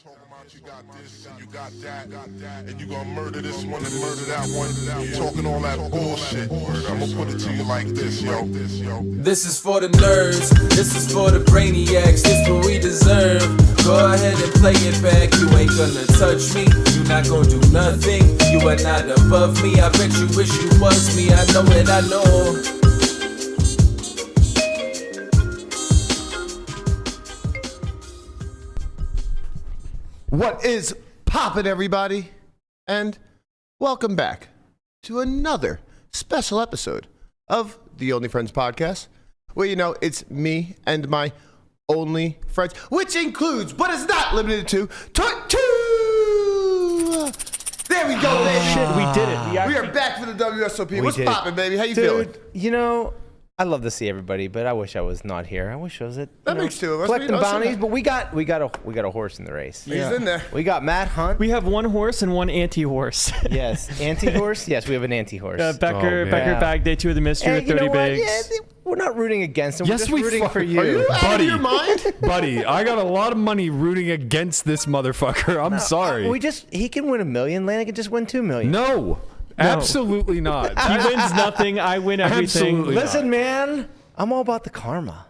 Talking about you got this and you got that, and you gonna murder this one and murder that one. Talking all that bullshit. I'm gonna put it to you like this, yo. This is for the nerds, this is for the brainiacs, this what we deserve. Go ahead and play it back, you ain't gonna touch me, you not gonna do nothing, you are not above me. I bet you wish you was me, I know it, I know. What is poppin', everybody? And welcome back to another special episode of the Only Friends podcast. Well, you know, it's me and my only friends, which includes, but is not limited to, Tortue! There we go, baby. Shit, we did it. We are back for the WSOP. What's did. poppin', baby? How you Dude, feeling? you know, I love to see everybody, but I wish I was not here. I wish I was at That makes two of us. collecting We know bounties, some- but we got a horse in the race. He's in there. We got Matt Hunt. We have one horse and one anti-horse. Yes, anti-horse. Yes, we have an anti-horse. Becker Yeah. bagged day 2 of the mystery Hey, with you 30 know what? bigs. Yeah, we're not rooting against him. Yes, we're just rooting for you. Are you out of your mind? Buddy, I got a lot of money rooting against this motherfucker. I'm sorry. He can win $1 million. Lana can just win $2 million. No, absolutely not. He wins nothing, I win everything. Absolutely. Listen, man, I'm all about the karma.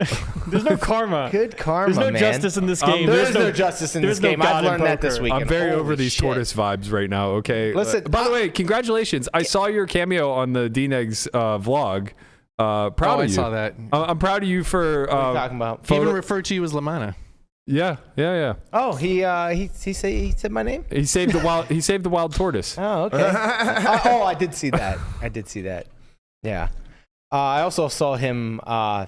There's no karma. Good karma, There's no man. justice in this game. There is no justice in this there's no game. God I've in learned that poker. this weekend. I'm very Holy over these shit. tortoise vibes right now, okay? Listen, by the way, congratulations. I saw your cameo on the D-Negs vlog. Proud of you. I saw that. I'm proud of you for... What are you talking about? He even referred to you as Lamana. Yeah. Oh, he said my name? He saved the wild tortoise. Oh, okay. I did see that. Yeah. I also saw him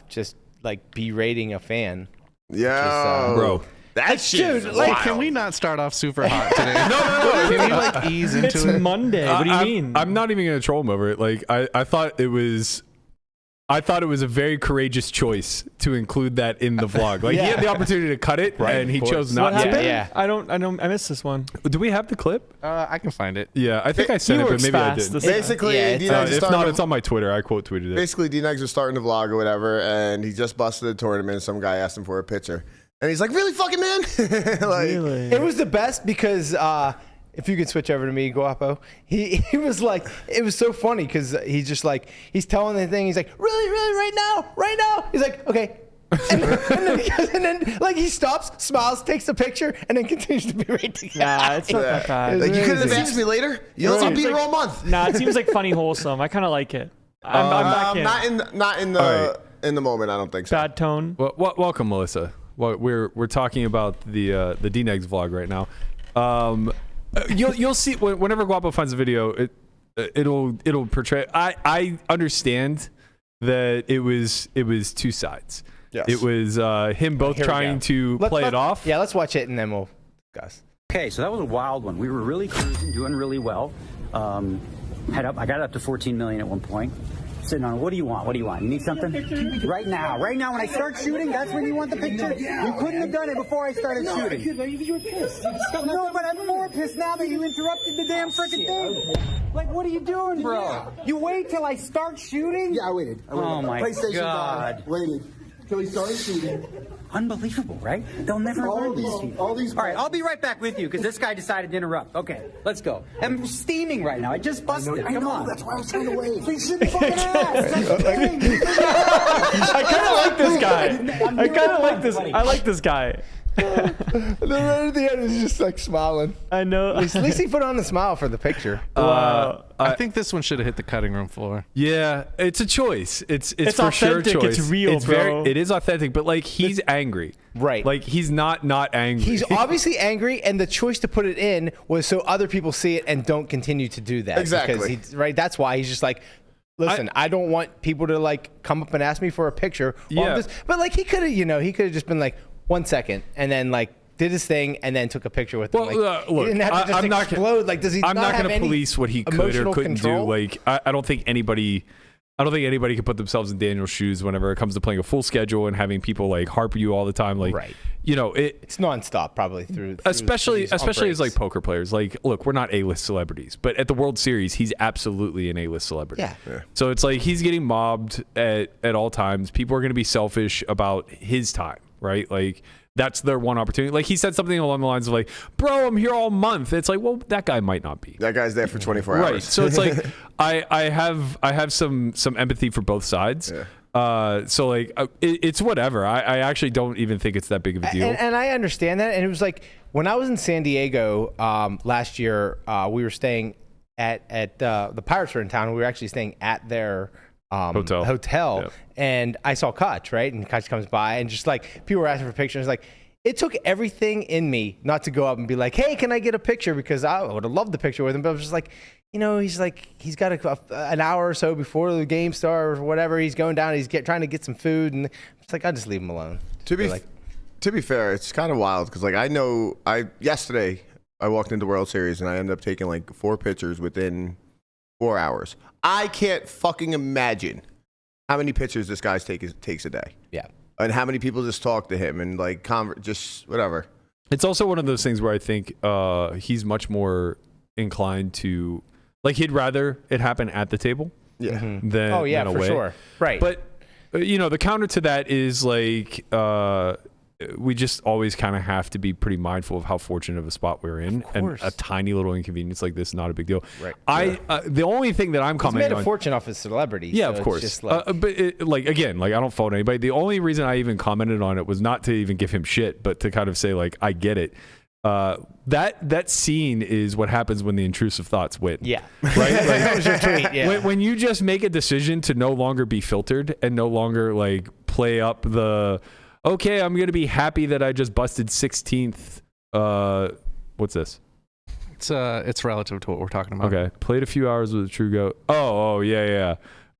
just like berating a fan. Yeah, Bro. That shit. Dude, like, Can we not start off super hot today? no. Can we like ease into It's it? Monday. What do you mean? I'm not even going to troll him over it. Like, I thought it was a very courageous choice to include that in the vlog. Like, he had the opportunity to cut it, and he chose not what to. happened? Yeah. I missed this one. Do we have the clip? I can find it. Yeah, I think I sent He it, but works maybe I fast. didn't. Basically, Yeah, D-Negs is If starting not, to- it's on my Twitter. I quote tweeted it. Basically, D-Negs was starting the vlog or whatever, and he just busted a tournament. Some guy asked him for a picture, and he's like, "Really, fucking man?" Like, Really? it was the best because if you could switch over to me, Guapo, he was like, it was so funny because he's just like, he's telling the thing, he's like, really, right now. He's like, okay. and then like he stops, smiles, takes a picture, and then continues to be right together. Nah, it's not that bad. Like, you could have Amazing. asked me later. You'll Seems be like- here all month. Nah, it seems like funny wholesome. I kind of like it. I'm back in. Not in All the moment. I don't think so. Bad tone. Well, welcome, Melissa. Well, we're talking about the D-Negs vlog right now. You'll see whenever Guapo finds a video, it'll portray. I understand that it was two sides. Yes. It was him both Here we trying go. to play it off. Yeah, let's watch it and then we'll discuss. Okay, so that was a wild one. We were really cruising, doing really well. I got up to 14 million at one point. Sitting on, what do you want? You need something? Right now, when I start shooting, that's when you want the picture? You couldn't have done it before I started shooting. You were pissed. No, but I'm more pissed now that you interrupted the damn frickin' thing. Like, what are you doing, bro? You wait till I start shooting? Yeah, I waited. Oh my PlayStation God. guy waited till he started shooting. Unbelievable, right? They'll never learn these people. All these. All right, I'll be right back with you because this guy decided to interrupt. Okay, let's go. I'm steaming right now. I just busted. I Come know, on. that's why I was trying to wait. So you shouldn't fucking ask. That's the thing. I kind of like this guy. I like this guy. And then right at the end, he's just like smiling. I know. At least he put on a smile for the picture. Wow. I think this one should have hit the cutting room floor. Yeah, it's a choice. It's for authentic, sure a choice. it's real, bro. It is authentic, but like he's angry. Right. Like he's not angry. He's obviously angry, and the choice to put it in was so other people see it and don't continue to do that. Exactly. Because right. That's why he's just like, listen, I don't want people to like come up and ask me for a picture. Yeah. But like he could have, just been like 1 second, and then like did his thing, and then took a picture with him. Well, Like, look, he didn't have to just I'm not explode. gonna, like, does he? I'm not going to police what he could or couldn't do. Like, I don't think anybody can put themselves in Daniel's shoes whenever it comes to playing a full schedule and having people like harp you all the time. Like, Right. you know, it's nonstop probably through especially these on as like breaks. poker players. Like, look, we're not A-list celebrities, but at the World Series, he's absolutely an A-list celebrity. Yeah. So it's like he's getting mobbed at all times. People are going to be selfish about his time. right? Like that's their one opportunity. Like he said something along the lines of like, bro, I'm here all month. It's like, well, that guy might not be. That guy's there for 24 hours. Right. So it's like I have some empathy for both sides. Yeah. So like it's whatever. I actually don't even think it's that big of a deal. And I understand that. And it was like when I was in San Diego last year, we were staying at the Pirates were in town. We were actually staying at their hotel. Yep. And I saw Kutch, right? And Kutch comes by and just like people were asking for pictures. Like it took everything in me not to go up and be like, hey, can I get a picture? Because I would have loved the picture with him. But I was just like, you know, he's got an hour or so before the game starts or whatever. He's going down. He's trying to get some food. And it's like, I'll just leave him alone. To be fair, it's kind of wild because like yesterday I walked into World Series and I ended up taking like 4 pictures within 4 hours. I can't fucking imagine how many pictures this guy takes a day. Yeah. And how many people just talk to him and like just whatever. It's also one of those things where I think he's much more inclined to like he'd rather it happen at the table than for away. Sure. Right. But you know, the counter to that is like we just always kind of have to be pretty mindful of how fortunate of a spot we're in, and a tiny little inconvenience like this is not a big deal. Right. The only thing that I'm commenting made a on, fortune off his celebrity. yeah, so of course. It's just like, but again, I don't fault anybody. The only reason I even commented on it was not to even give him shit, but to kind of say like I get it. That scene is what happens when the intrusive thoughts win. Yeah. Right? That was your tweet. Yeah. When you just make a decision to no longer be filtered and no longer like play up the okay, I'm gonna be happy that I just busted 16th. What's this? It's relative to what we're talking about. Okay, played a few hours with a true goat. Oh yeah.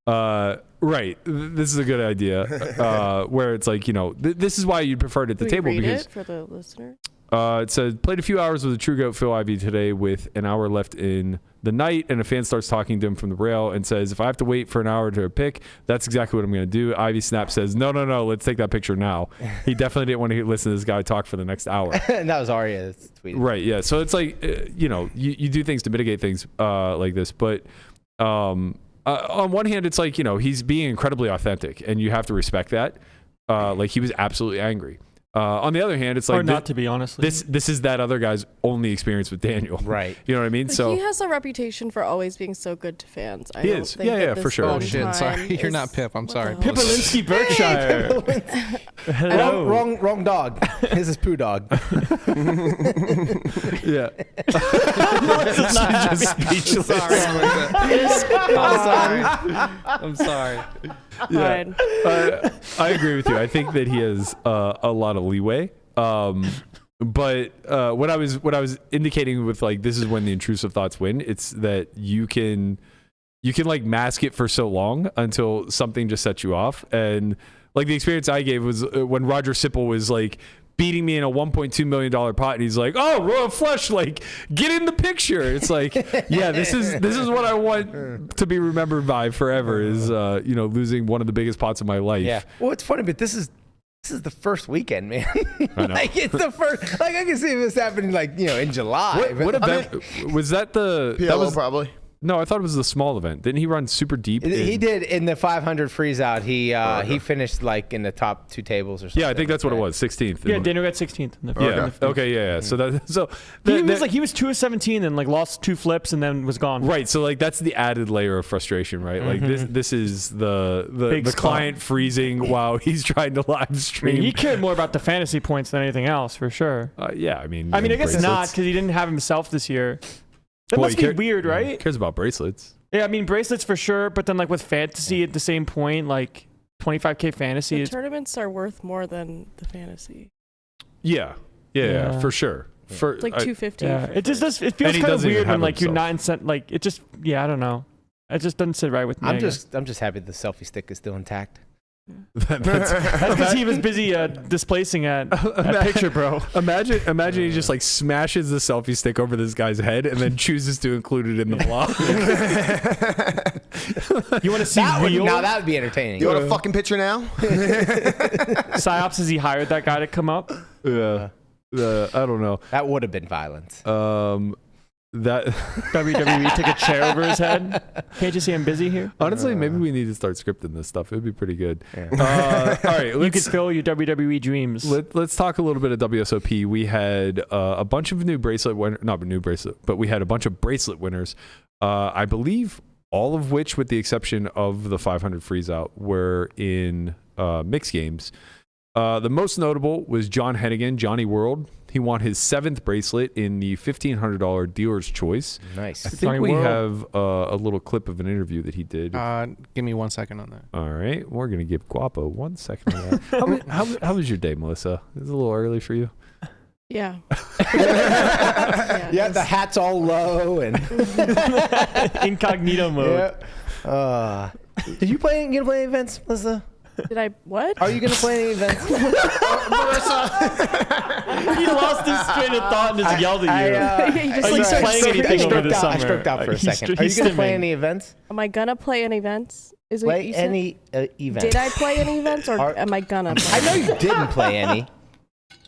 Right. This is a good idea. Where it's like, you know, this is why you'd prefer it at the table because it for the listener. It says played a few hours with a true goat Phil Ivey today with an hour left in the night, and a fan starts talking to him from the rail and says, if I have to wait for an hour to pick, that's exactly what I'm going to do. Ivy Snap says, no, let's take that picture now. He definitely didn't want to listen to this guy talk for the next hour. And that was Arya tweeted. Right, yeah. So it's like, you know, you do things to mitigate things like this. But on one hand, it's like, you know, he's being incredibly authentic, and you have to respect that. Like, he was absolutely angry. On the other hand, it's like or not to be honestly. This is that other guy's only experience with Daniel, right? You know what I mean? But so he has a reputation for always being so good to fans. He is, yeah, for sure. Oh shit, sorry, you're not Pip. I'm sorry. Pipolinsky Berkshire. Hello. Wrong dog. This is Poo Dog. Yeah. Just speechless. I'm sorry. Yeah. I agree with you. I think that he has a lot of leeway. But what I was indicating with like this is when the intrusive thoughts win. It's that you can like mask it for so long until something just sets you off. And like the experience I gave was when Roger Sipple was like beating me in a $1.2 million pot, and he's like, "Oh, Royal Flush, like get in the picture." It's like, yeah, this is what I want to be remembered by forever. Is you know, losing one of the biggest pots of my life. Yeah. Well, it's funny, but this is the first weekend, man. I know. Like it's the first. Like I can see this happening, like you know, in July. What event was that? The PLO that was probably. No, I thought it was the small event. Didn't he run super deep? He did in the 500 freeze out. He finished like in the top 2 tables or something. Yeah, I think that's what it was. 16th. Yeah, Daniel got 16th. In the Okay. Yeah. So he was 2 of 17 and like lost 2 flips and then was gone. Right. So like that's the added layer of frustration, right? Like this is the client freezing while he's trying to live stream. I mean, he cared more about the fantasy points than anything else, for sure. Yeah, I mean, I guess not because he didn't have himself this year. That must be weird, right? He cares about bracelets. Yeah, I mean bracelets for sure, but then like with fantasy at the same point, like 25K fantasy. The tournaments are worth more than the fantasy. Yeah, for sure. For it's like 250. Yeah, it just does. It feels kind of weird when like you're not in like it just. Yeah, I don't know. It just doesn't sit right with me. I'm just happy the selfie stick is still intact. That's because he was busy displacing at picture, bro. Imagine he just like smashes the selfie stick over this guy's head and then chooses to include it in the vlog. You want to see real? Now that would be entertaining. You want a fucking picture now? Psyops says he hired that guy to come up. Yeah. I don't know. That would have been violence. That WWE took a chair over his head. Can't you see I'm busy here? Honestly, maybe we need to start scripting this stuff. It would be pretty good. Yeah. All right, you could fill your WWE dreams. Let's talk a little bit of WSOP. We had a bunch of new bracelet winners, not new bracelet, but we had a bunch of bracelet winners. I believe all of which, with the exception of the 500 freeze out, were in mixed games. The most notable was John Hennigan, Johnny World. He won his 7th bracelet in the $1,500 dealer's choice. Nice. I think we have a little clip of an interview that he did. Give me 1 second on that. All right. We're going to give Guapo 1 second on that. how was your day, Melissa? Is it a little early for you? Yeah. Yeah, the hat's all low and incognito mode. Yeah. Did you play any events, Melissa? Did I what? Are you gonna play any events? Melissa. He lost his train of thought and just yelled at you. Are you playing anything over the summer? I stroked out for a second. Are you gonna play any events? Am I gonna play any events? Is play what you any events? Did I play any events, or am I gonna play? I know you didn't play any.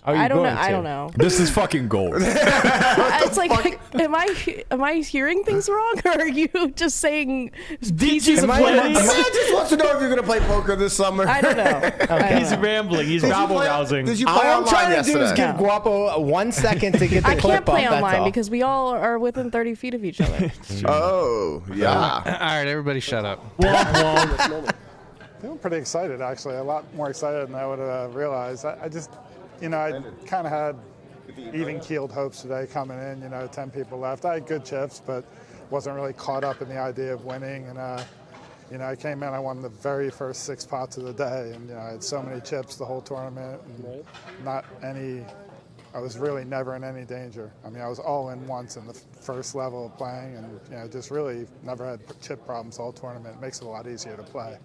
I don't know. I don't know. This is fucking gold. It's like, am I hearing things wrong, or are you just saying pieces of plans? I just wants to know if you're gonna play poker this summer. I don't know. Okay. He's rambling. He's rabble rousing. Did you play All I'm online trying to do is yesterday? give Guapo 1 second to get the I clip can't play up, that's online all. because we all are within 30 feet of each other. Oh, yeah. All right, everybody shut up. I'm pretty excited, actually. A lot more excited than I would have realized. I just, I kind of had even-keeled hopes today coming in. 10 people left. I had good chips, but wasn't really caught up in the idea of winning. And, I came in, I won the very first 6 pots of the day. And, I had so many chips the whole tournament. And I was really never in any danger. I mean, I was all in once in the first level of playing. And, just really never had chip problems all tournament. It makes it a lot easier to play.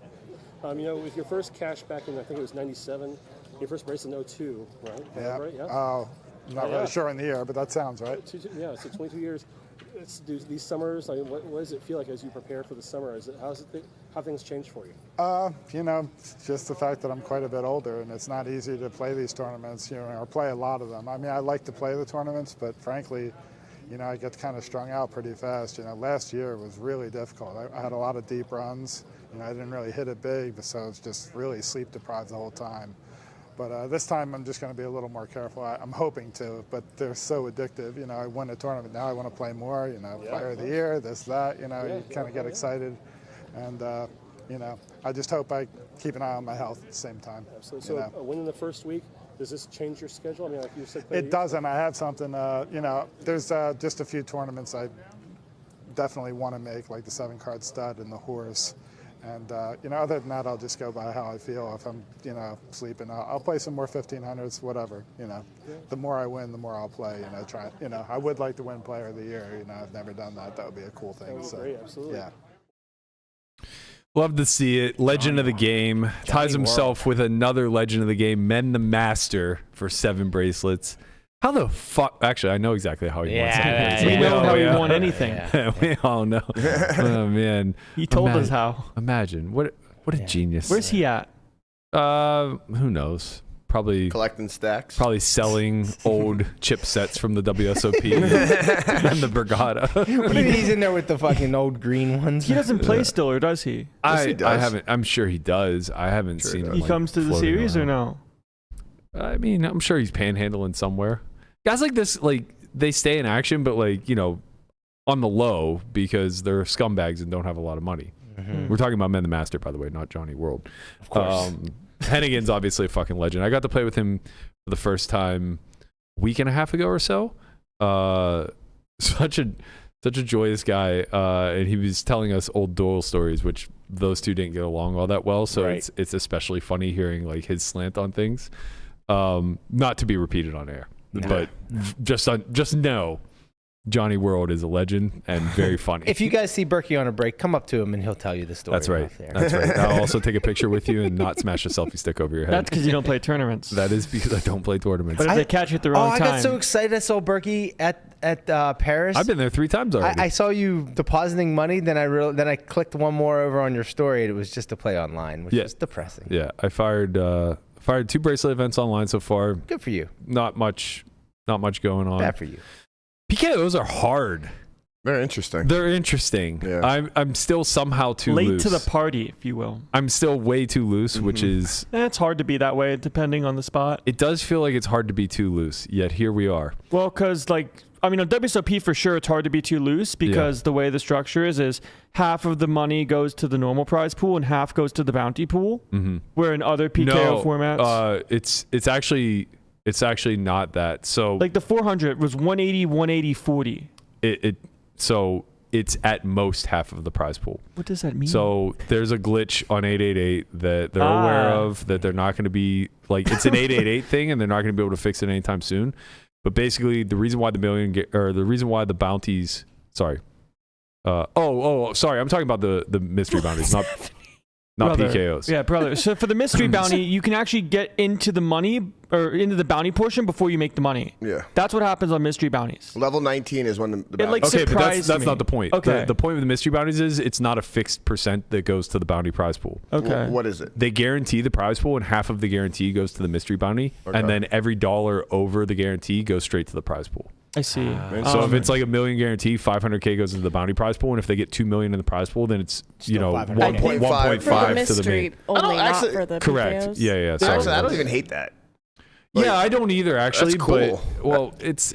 With your first cash back in, I think it was 97, your first bracelet in 02, right? Yeah. Right? Yeah. Oh, I'm not really sure in the year, but that sounds right. Yeah, so 22 years. These summers, what does it feel like as you prepare for the summer? How things changed for you? Just the fact that I'm quite a bit older, and it's not easy to play these tournaments, or play a lot of them. I mean, I like to play the tournaments, but frankly, I get kind of strung out pretty fast. Last year was really difficult. I had a lot of deep runs. I didn't really hit it big, so it's just really sleep deprived the whole time. But this time I'm just going to be a little more careful. I'm hoping to, but they're so addictive. I won a tournament. Now I want to play more, player of the year, this, that, you kind of get excited. And, I just hope I keep an eye on my health at the same time. Absolutely. So a win in the first week, does this change your schedule? I mean, like you said, it doesn't. I have something, there's just a few tournaments I definitely want to make, like the 7-card stud and the horse. And, other than that, I'll just go by how I feel. If I'm, sleeping, I'll play some more 1500s, whatever, The more I win, the more I'll play, try, I would like to win player of the year, I've never done that. That would be a cool thing. That would be great, absolutely. Yeah. Love to see it. Legend of the game. Ties himself with another legend of the game, Men the Master, for 7 bracelets. How the fuck? Actually, I know exactly how he won 7 bracelets. We know how he won anything. We all know. Oh, man. He told us how. Imagine. What a genius. Where's he at? Who knows? Probably collecting stacks. Probably selling old chip sets from the WSOP and the Brigada. What if he's in there with the fucking old green ones? He doesn't play still, or does he? I haven't. I'm sure he does. I haven't seen him. He comes to the series or no? I mean, I'm sure he's panhandling somewhere. Guys like this, they stay in action, but on the low because they're scumbags and don't have a lot of money. Mm-hmm. We're talking about Men the Master, by the way, not Johnny World. Of course. Hennigan's obviously a fucking legend. I got to play with him for the first time a week and a half ago or so. Such a joyous guy, and he was telling us old duel stories, which those two didn't get along all that well. So it's especially funny hearing his slant on things. Not to be repeated on air, but just know Johnny World is a legend and very funny. If you guys see Berkey on a break, come up to him and he'll tell you the story. That's right. That's right. I'll also take a picture with you and not smash a selfie stick over your head. That's because you don't play tournaments. That is because I don't play tournaments. But if they catch you at the wrong time. I got so excited I saw Berkey at Paris. I've been there 3 times already. I saw you depositing money, then I clicked one more over on your story and it was just to play online, which is depressing. Yeah, I fired 2 bracelet events online so far. Good for you. Not much going on. Bad for you. PKOs are hard. They're interesting. They're interesting. Yeah. I'm still somehow too late loose. to the party, if you will. I'm still way too loose, which is... It's hard to be that way, depending on the spot. It does feel like it's hard to be too loose, yet here we are. Well, because, like, I mean, on WSOP, for sure, it's hard to be too loose because the way the structure is half of the money goes to the normal prize pool and half goes to the bounty pool, where in other PKO formats... It's actually not that. So... Like, the 400 was 180, 180, 40. So it's at most half of the prize pool. What does that mean? So there's a glitch on 888 that they're aware of, that they're not going to be like, it's an 888 thing and they're not going to be able to fix it anytime soon. But basically the reason why the reason why the bounties, sorry. Sorry. I'm talking about the mystery bounties, not brother. PKOs. Yeah, brother. So for the mystery bounty, you can actually get into the money or into the bounty portion before you make the money. Yeah. That's what happens on mystery bounties. Level 19 is when the It like okay, but surprised that's me. not the point. Okay. The point with the mystery bounties is it's not a fixed percent that goes to the bounty prize pool. Okay. What is it? They guarantee the prize pool and half of the guarantee goes to the mystery bounty. Okay. And then every dollar over the guarantee goes straight to the prize pool. I see. So if it's like $1 million guarantee, 500K goes into the bounty prize pool, and if they get $2 million in the prize pool, then it's 1.5 to the main. Only not actually- for the Correct. PKOs. Yeah. Sorry. Actually, I don't even hate that. Yeah, I don't either. Actually, That's cool. But, well, it's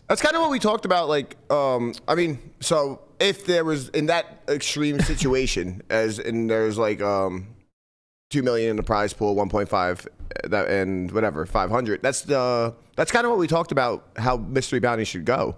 That's kind of what we talked about. Like, I mean, so if there was in that extreme situation, as in there's like 2 million in the prize pool, 1.5, that and whatever 500. That's kind of what we talked about. How mystery bounty should go,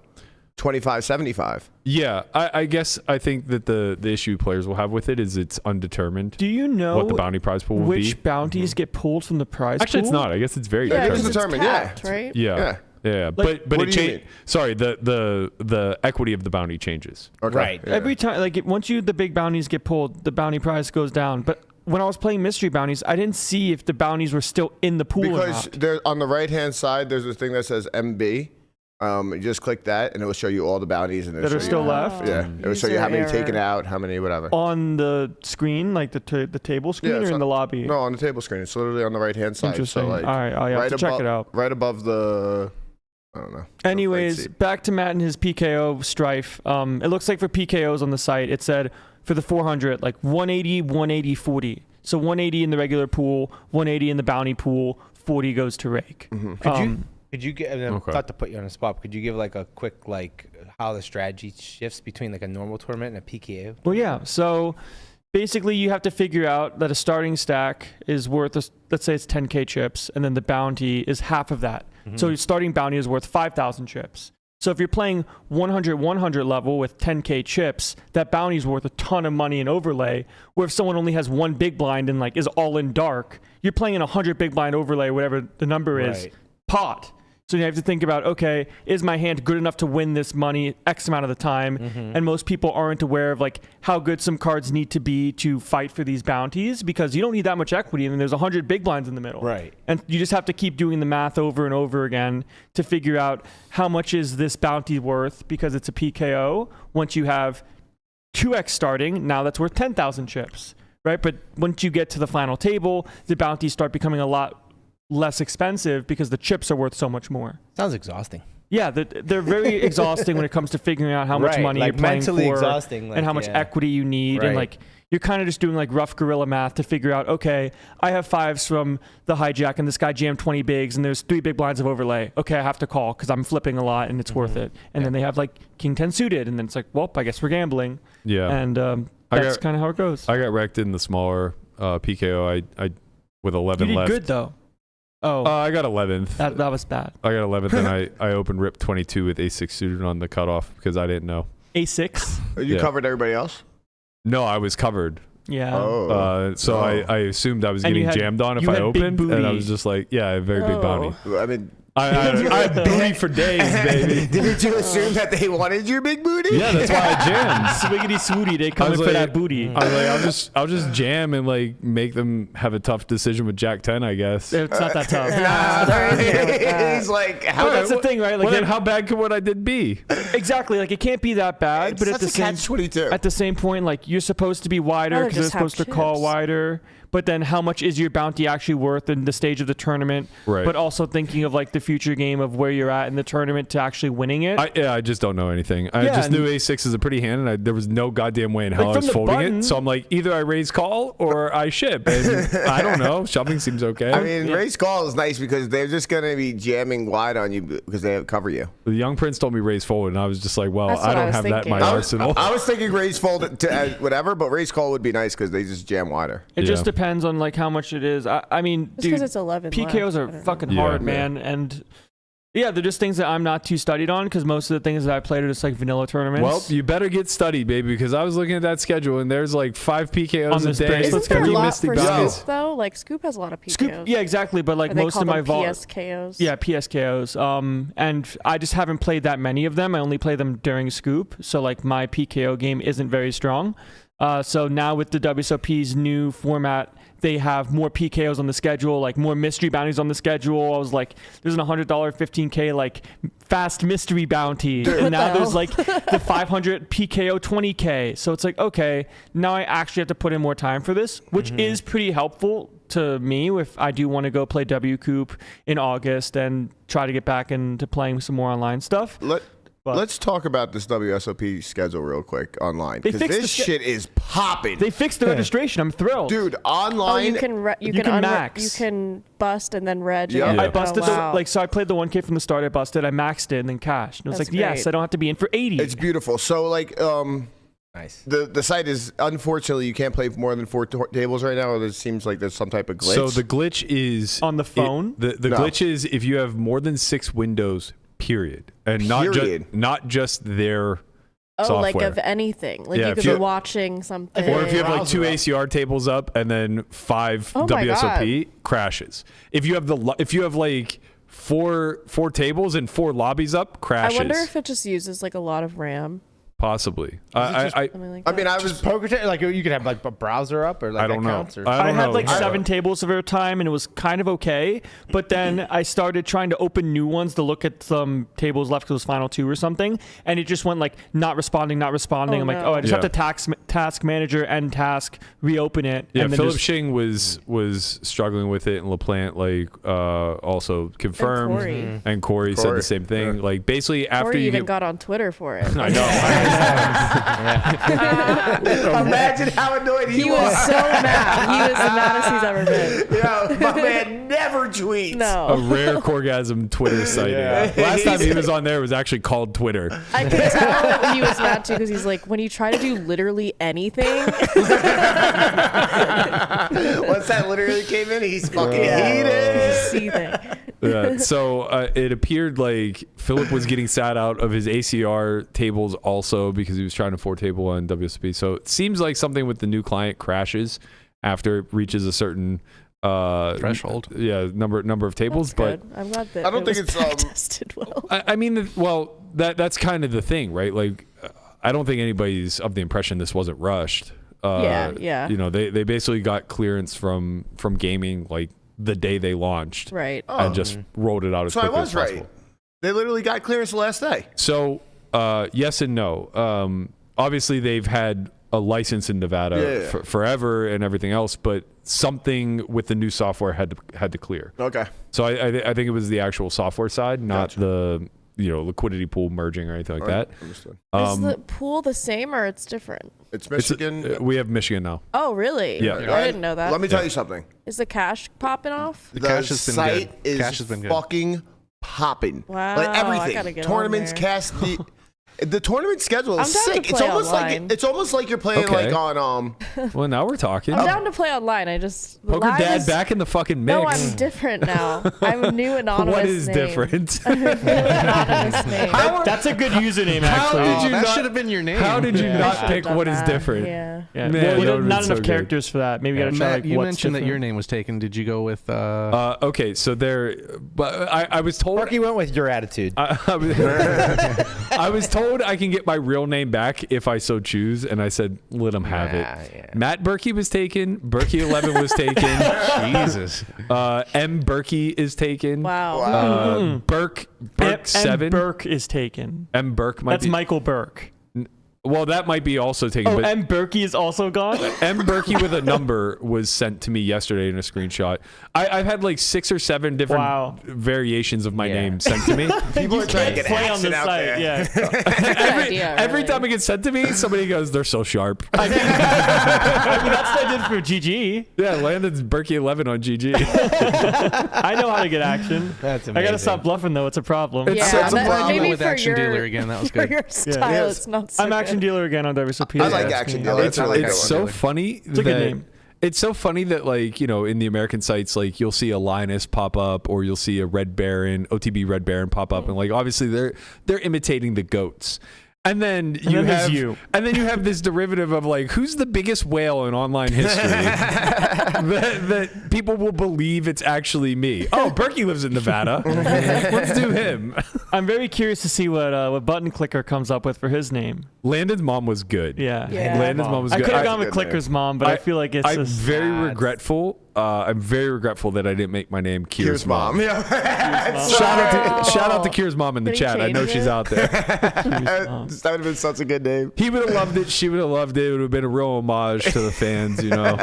25, 75. Yeah, I guess I think that the issue players will have with it is it's undetermined. Do you know what the bounty prize pool will be? Which bounties get pulled from the prize Actually, pool? it's not. I guess it's very Yeah, determined. it's determined. Capped, right? Yeah. Like, but what it do you changes. mean? Sorry, the equity of the bounty changes. Okay. Right. Yeah. Every time, like once the big bounties get pulled, the bounty prize goes down. But when I was playing mystery bounties, I didn't see if the bounties were still in the pool or Because not. there on the right hand side, there's a thing that says MB. You just click that, and it will show you all the bounties and That are still left? Yeah, it will show you how many taken out, how many whatever. On the screen, like the table screen, Yeah, or it's in on- the lobby? No, on the table screen. It's literally on the right hand side. Interesting. So like, All right, I'll have to check it out. Right above the, I don't know. Anyways, back to Matt and his PKO strife. It looks like for PKOs on the site, it said for the 400, like 180, 180, 40. So 180 in the regular pool, 180 in the bounty pool, 40 goes to rake. Could you get? Not to put you on the spot, but could you give like a quick how the strategy shifts between like a normal tournament and a PKO? Well, yeah. So basically, you have to figure out that a starting stack is worth, let's say it's 10K chips, and then the bounty is half of that. So your starting bounty is worth 5,000 chips. So if you're playing 100 level with 10K chips, that bounty is worth a ton of money in overlay. Where if someone only has one big blind and like is all in dark, you're playing in 100 big blind overlay, whatever the number is, pot. So you have to think about, okay, is my hand good enough to win this money X amount of the time? And most people aren't aware of like how good some cards need to be to fight for these bounties, because you don't need that much equity and then there's 100 big blinds in the middle. Right. And you just have to keep doing the math over and over again to figure out how much is this bounty worth, because it's a PKO. Once you have 2x starting, now that's worth 10,000 chips, right? But once you get to the final table, the bounties start becoming a lot less expensive because the chips are worth so much more. Sounds exhausting. Yeah, they're very exhausting when it comes to figuring out how much money like you're playing mentally for exhausting, and how much equity you need. And like you're kind of just doing like rough guerrilla math to figure out, okay, I have 5s from the hijack and this guy jammed 20 bigs and there's 3 big blinds of overlay. Okay, I have to call because I'm flipping a lot and it's worth it. And then they have like King 10 suited and then it's like, well, I guess we're gambling. Yeah. And that's kind of how it goes. I got wrecked in the smaller PKO. I with 11 you did left. good though. Oh, I got 11th. That was bad. I got 11th, and I opened rip 22 with A6 suited on the cutoff because I didn't know. A6? You covered everybody else? No, I was covered. Yeah. So I assumed I was getting jammed on if I opened, and I was just like, yeah, a very big bounty. I mean, I had booty for days, baby. Didn't you assume that they wanted your big booty? Yeah, that's why I jammed. Swiggity swooty, they coming for that booty. I was like, I'll just jam and like make them have a tough decision with Jack 10, I guess. It's not that tough. he's like, how? Well, that's the thing, right? Like, Well, then how bad could what I did be? exactly. Like, it can't be that bad. It's but at the such a catch-22. At the same point, like, you're supposed to be wider Rather because they're just have supposed to call chips. wider. But then how much is your bounty actually worth in the stage of the tournament? Right. But also thinking of like the future game of where you're at in the tournament to actually winning it. I just don't know anything. I Yeah, just knew and- A6 is a pretty hand, and there was no goddamn way in hell Like, I was from the folding button- it. So I'm like, either I raise call or I ship. And I don't know. Shoving seems okay. I mean, raise call is nice because they're just going to be jamming wide on you because they cover you. the young prince told me raise forward, and I was just like, well, That's I what I don't was have that in my thinking. arsenal. I was thinking raise fold to whatever, but raise call would be nice because they just jam wider. It Yeah. just depends on like how much it is. I mean, Just dude, 'cause it's 11 PKOs left, I are don't know. fucking Yeah. hard, Yeah. man. And yeah, they're just things that I'm not too studied on because most of the things that I played are just like vanilla tournaments. Well, you better get studied, baby, because I was looking at that schedule, and there's like 5 PKOs On a this day, bracelet Isn't there a 3 lot Mystic for bounties. Scoop, though? Like, Scoop has a lot of PKOs. Scoop, yeah, exactly. But like Or they most call of my them vault, PSKOs. yeah, PSKOs. And I just haven't played that many of them. I only play them during Scoop, so like my PKO game isn't very strong. So now with the WSOP's new format, they have more PKOs on the schedule, like more mystery bounties on the schedule. I was like, there's an $100 15K like fast mystery bounty, and now there's like the 500 PKO 20K. So it's like, okay, now I actually have to put in more time for this, which is pretty helpful to me if I do want to go play W Coop in August and try to get back into playing some more online stuff. Let's talk about this WSOP schedule real quick online They because fixed this the shit is popping. They fixed the registration. I'm thrilled. Dude, Oh, online. you can you can max. You can bust and then reg. Yeah. again. I busted Oh, wow. so I played the 1K from the start. I busted. I maxed it and then cashed. And it was That's like, yes, great. I don't have to be in for 80. It's beautiful. So like, Nice. the site is unfortunately you can't play more than 4 tables right now. Or it seems like there's some type of glitch. So the glitch is On the phone? the No. glitch is if you have more than 6 windows, period, and Period. not just their Oh, software. like of anything. Like Yeah, you if could you- be watching something. or if you have like browser 2 up. ACR tables up and then 5 Oh my WSOP crashes. If you have like four tables and 4 lobbies up, I crashes. wonder if it just uses like a lot of RAM. Possibly. Something like that. I mean, I was Poker like you could have like a browser up or like I don't know. accounts or I I don't had know. like I- 7 tables of air time and it was kind of okay. But then I started trying to open new ones to look at some tables left because it was final 2 or something. And it just went like not responding. Oh, I'm like, no. oh, I just have Yeah. to task manager and task, reopen it. Yeah, and then Philip just, Shing was struggling with it, and LaPlante also confirmed, Corey. and Corey said Corey, the same thing. yeah. Like basically after Corey you even get, got on Twitter for it. I know. imagine how annoyed He was so mad. He was the maddest he's ever been. Yo, my man never tweets. a No. rare Corgasm Twitter sighting. Yeah. Last time he was on there, it was actually called Twitter. I could tell he was mad too because he's like, when you try to do literally anything, Once that literally came in, he's fucking heated. he's seething. Yeah, so it appeared like Philip was getting sat out of his ACR tables also because he was trying to 4-table on WSP. So it seems like something with the new client crashes after it reaches a certain Threshold. Yeah, number of tables. That's But good. I'm glad that I don't it think was it's, back-tested well. I mean, well, that's kind of the thing, right? Like, I don't think anybody's of the impression this wasn't rushed. Yeah. You know, they basically got clearance from gaming like the day they launched, Right. and just rolled it out as So I quickly was as right. possible. They literally got clearance the last day. So, yes and no. Obviously, they've had a license in Nevada Yeah. forever and everything else, but something with the new software had to clear. Okay. So I think it was the actual software side, not the liquidity pool merging or anything like that. Understood. Is the pool the same or it's different? It's It's Michigan. we have Michigan now. Oh, really? Yeah. I didn't know that. Let me tell you something. Is the cash popping off? The cash has been site good. is Cash has been good. fucking popping. Wow, Like I everything. gotta get on Tournaments, there. cast the tournament schedule is I'm down to sick. It's play almost online. like you're playing Okay. like on Well, now we're talking. I'm down to play online. I just the Poker live Dad is- back in the fucking mix. No, I'm different now. I'm a new anonymous What is name. different? I'm a new anonymous name. that's a good username, How actually. did you that not- should have been your name. How did you I not should've pick done what is that. different? Yeah. Yeah. Man, Well, that would've not been enough so good. characters for that. Maybe you gotta try Matt, like you what's mentioned that different. your name was taken. Did you go with? Okay, so there, but I was told. Berkey went with your attitude. I was told vowed I can get my real name back if I so choose, and I said, let him have it. Yeah. Matt Berkey was taken. Berkey 11 was taken. Jesus. M. Berkey is taken. Wow. Burke 7. M. Burke is taken. M. Burke might That's be. Michael Burke. Well, that might be also taken. Oh, but M. Berkey is also gone? M. Berkey with a number was sent to me yesterday in a screenshot. I've had like 6 or 7 different variations of my name sent to me. People are trying to get Play on the action out site, there. yeah. Every time it gets sent to me, somebody goes, they're so sharp. I mean, that's what I did for GG. Yeah, Landon's Berkey 11 on GG. I know how to get action. That's I gotta amazing. stop bluffing though. It's a problem. Yeah, I'm glad you maybe went with for Action your, Dealer again. That was for good. your style, it's not so I'm Action Dealer again on WSOP. I like Action Dealer. It's so funny It's a good name. It's so funny that, like, you know, in the American sites, like, you'll see a Linus pop up, or you'll see a Red Baron, OTB Red Baron pop up, and like obviously they're imitating the goats. And then you have this derivative of like, who's the biggest whale in online history that people will believe it's actually me? Oh, Berkey lives in Nevada. Let's do him. I'm very curious to see what Button Clicker comes up with for his name. Landon's mom was good. Yeah. Landon's mom was I good. could have gone with Clicker's mom, but I feel like it's I'm just very regretful. I'm very regretful that I didn't make my name Kier's mom. Yeah. Shout out to Kier's mom in the Did he chat. I know change she's it? out there. That would have been such a good name. He would have loved it. She would have loved it. It would have been a real homage to the fans, you know.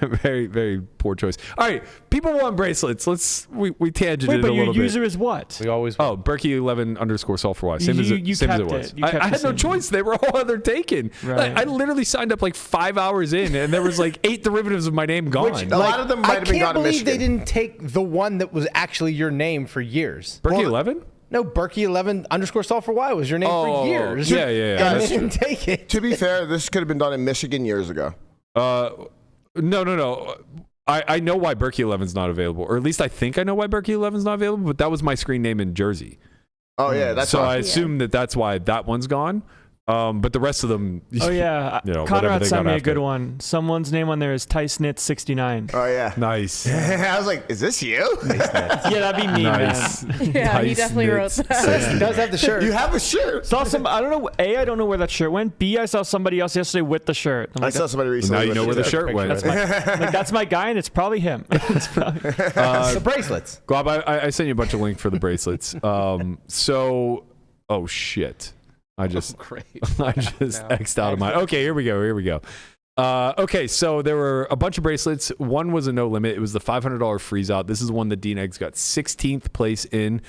Very, very poor choice. All right, people want bracelets. We tangented Wait, it but a your little user bit. is what? We always. Oh, Berkey11_Sulfur_Y. Same as You same as kept it was. it. You kept I the had no same. choice. They were all other taken. Right. I literally signed up like 5 hours in, and there was like 8 derivatives of my name gone. A lot of them might have been I gone can't to believe they Michigan. didn't take the one that was actually your name for years. Berkey 11? No, Berkey11_Sulfur_Y was your name for years. Yeah. And That's they didn't take it. To be fair, this could have been done in Michigan years ago. No. I know why Berkey 11's not available, or at least I think I know why Berkey 11's not available. But that was my screen name in Jersey. Oh yeah, that's so why. I assume that's why that one's gone. But the rest of them, Oh yeah, you know, Conrad whatever they sent got me a after. good one. Someone's name on there is Tysnit69. Oh yeah. Nice. I was like, is this you? Yeah, that'd be me, Nice. man. Yeah, he definitely wrote that. He does have the shirt. You have a shirt. Saw some. I don't know. A, I don't know where that shirt went. B, I saw somebody else yesterday with the shirt. I'm I like, saw somebody recently. Now you with know it, where the too. shirt went. that's my guy, and it's probably him. It's probably- The bracelets. Glob, I sent you a bunch of links for the bracelets. Oh shit. I just Great. X'd out of mine. Okay, here we go. Okay, so there were a bunch of bracelets. One was a no limit. It was the $500 freeze out. This is one that Dean Eggs got 16th place in.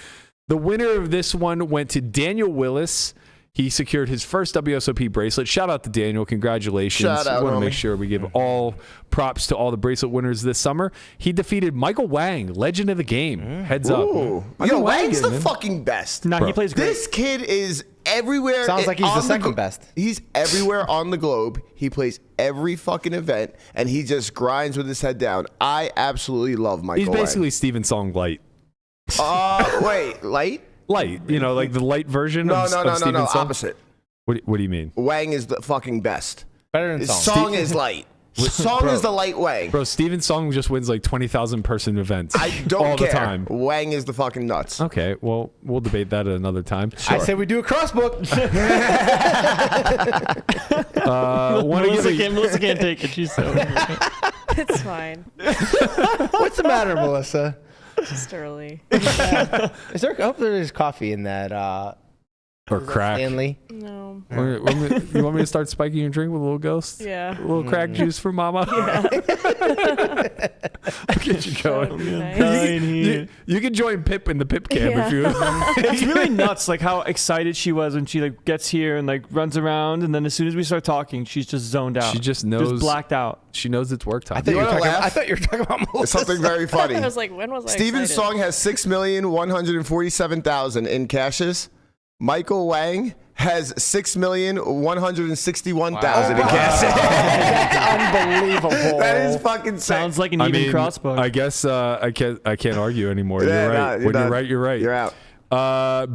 The winner of this one went to Daniel Willis. He secured his first WSOP bracelet. Shout out to Daniel. Congratulations. Shout out, I want to homie. make sure we give all props to all the bracelet winners this summer. He defeated Michael Wang, legend of the game. Heads up. Ooh. Michael Yo, Wang's the man. fucking best. Nah, he plays great. This kid is everywhere. Sounds like he's the on second glo- best. He's everywhere on the globe. He plays every fucking event, and he just grinds with his head down. I absolutely love Michael He's basically Steven Song light. Wang. Wait, light? Light, you know, like the light version No, of no, no, no, Steven no. Song? Opposite. What do you mean? Wang is the fucking best. Better than His Song. song is light. Song is the light Wang. Bro, Steven Song just wins like 20,000 person events I don't all care. the time. Wang is the fucking nuts. Okay, well, we'll debate that at another time. I say we do a crossbook. Melissa can't take it. She's so. It's fine. What's the matter, Melissa? Just early. Is there? I hope there's coffee in that. Or crack. Stanley. No. You want me to start spiking your drink with a little ghost? Yeah. A little crack juice for mama? Yeah. I'll get you That would going. be nice. You can join Pip in the Pip cam Yeah. if you It's really nuts, like how excited she was when she like gets here and like runs around, and then as soon as we start talking, she's just zoned out. She just knows. just blacked out. She knows it's work time. I thought you were wanna talking. laugh? I thought you were talking about Melissa. It's something very funny. I was like, when was I Steven's excited? song has 6,147,000 in cashes. Michael Wang has 6,161,000 in cashes. That's unbelievable. That is fucking sick. Sounds like an even crossbow. I guess I can't argue anymore. Yeah, You're right. nah, you're When done. you're right, you're right. You're out.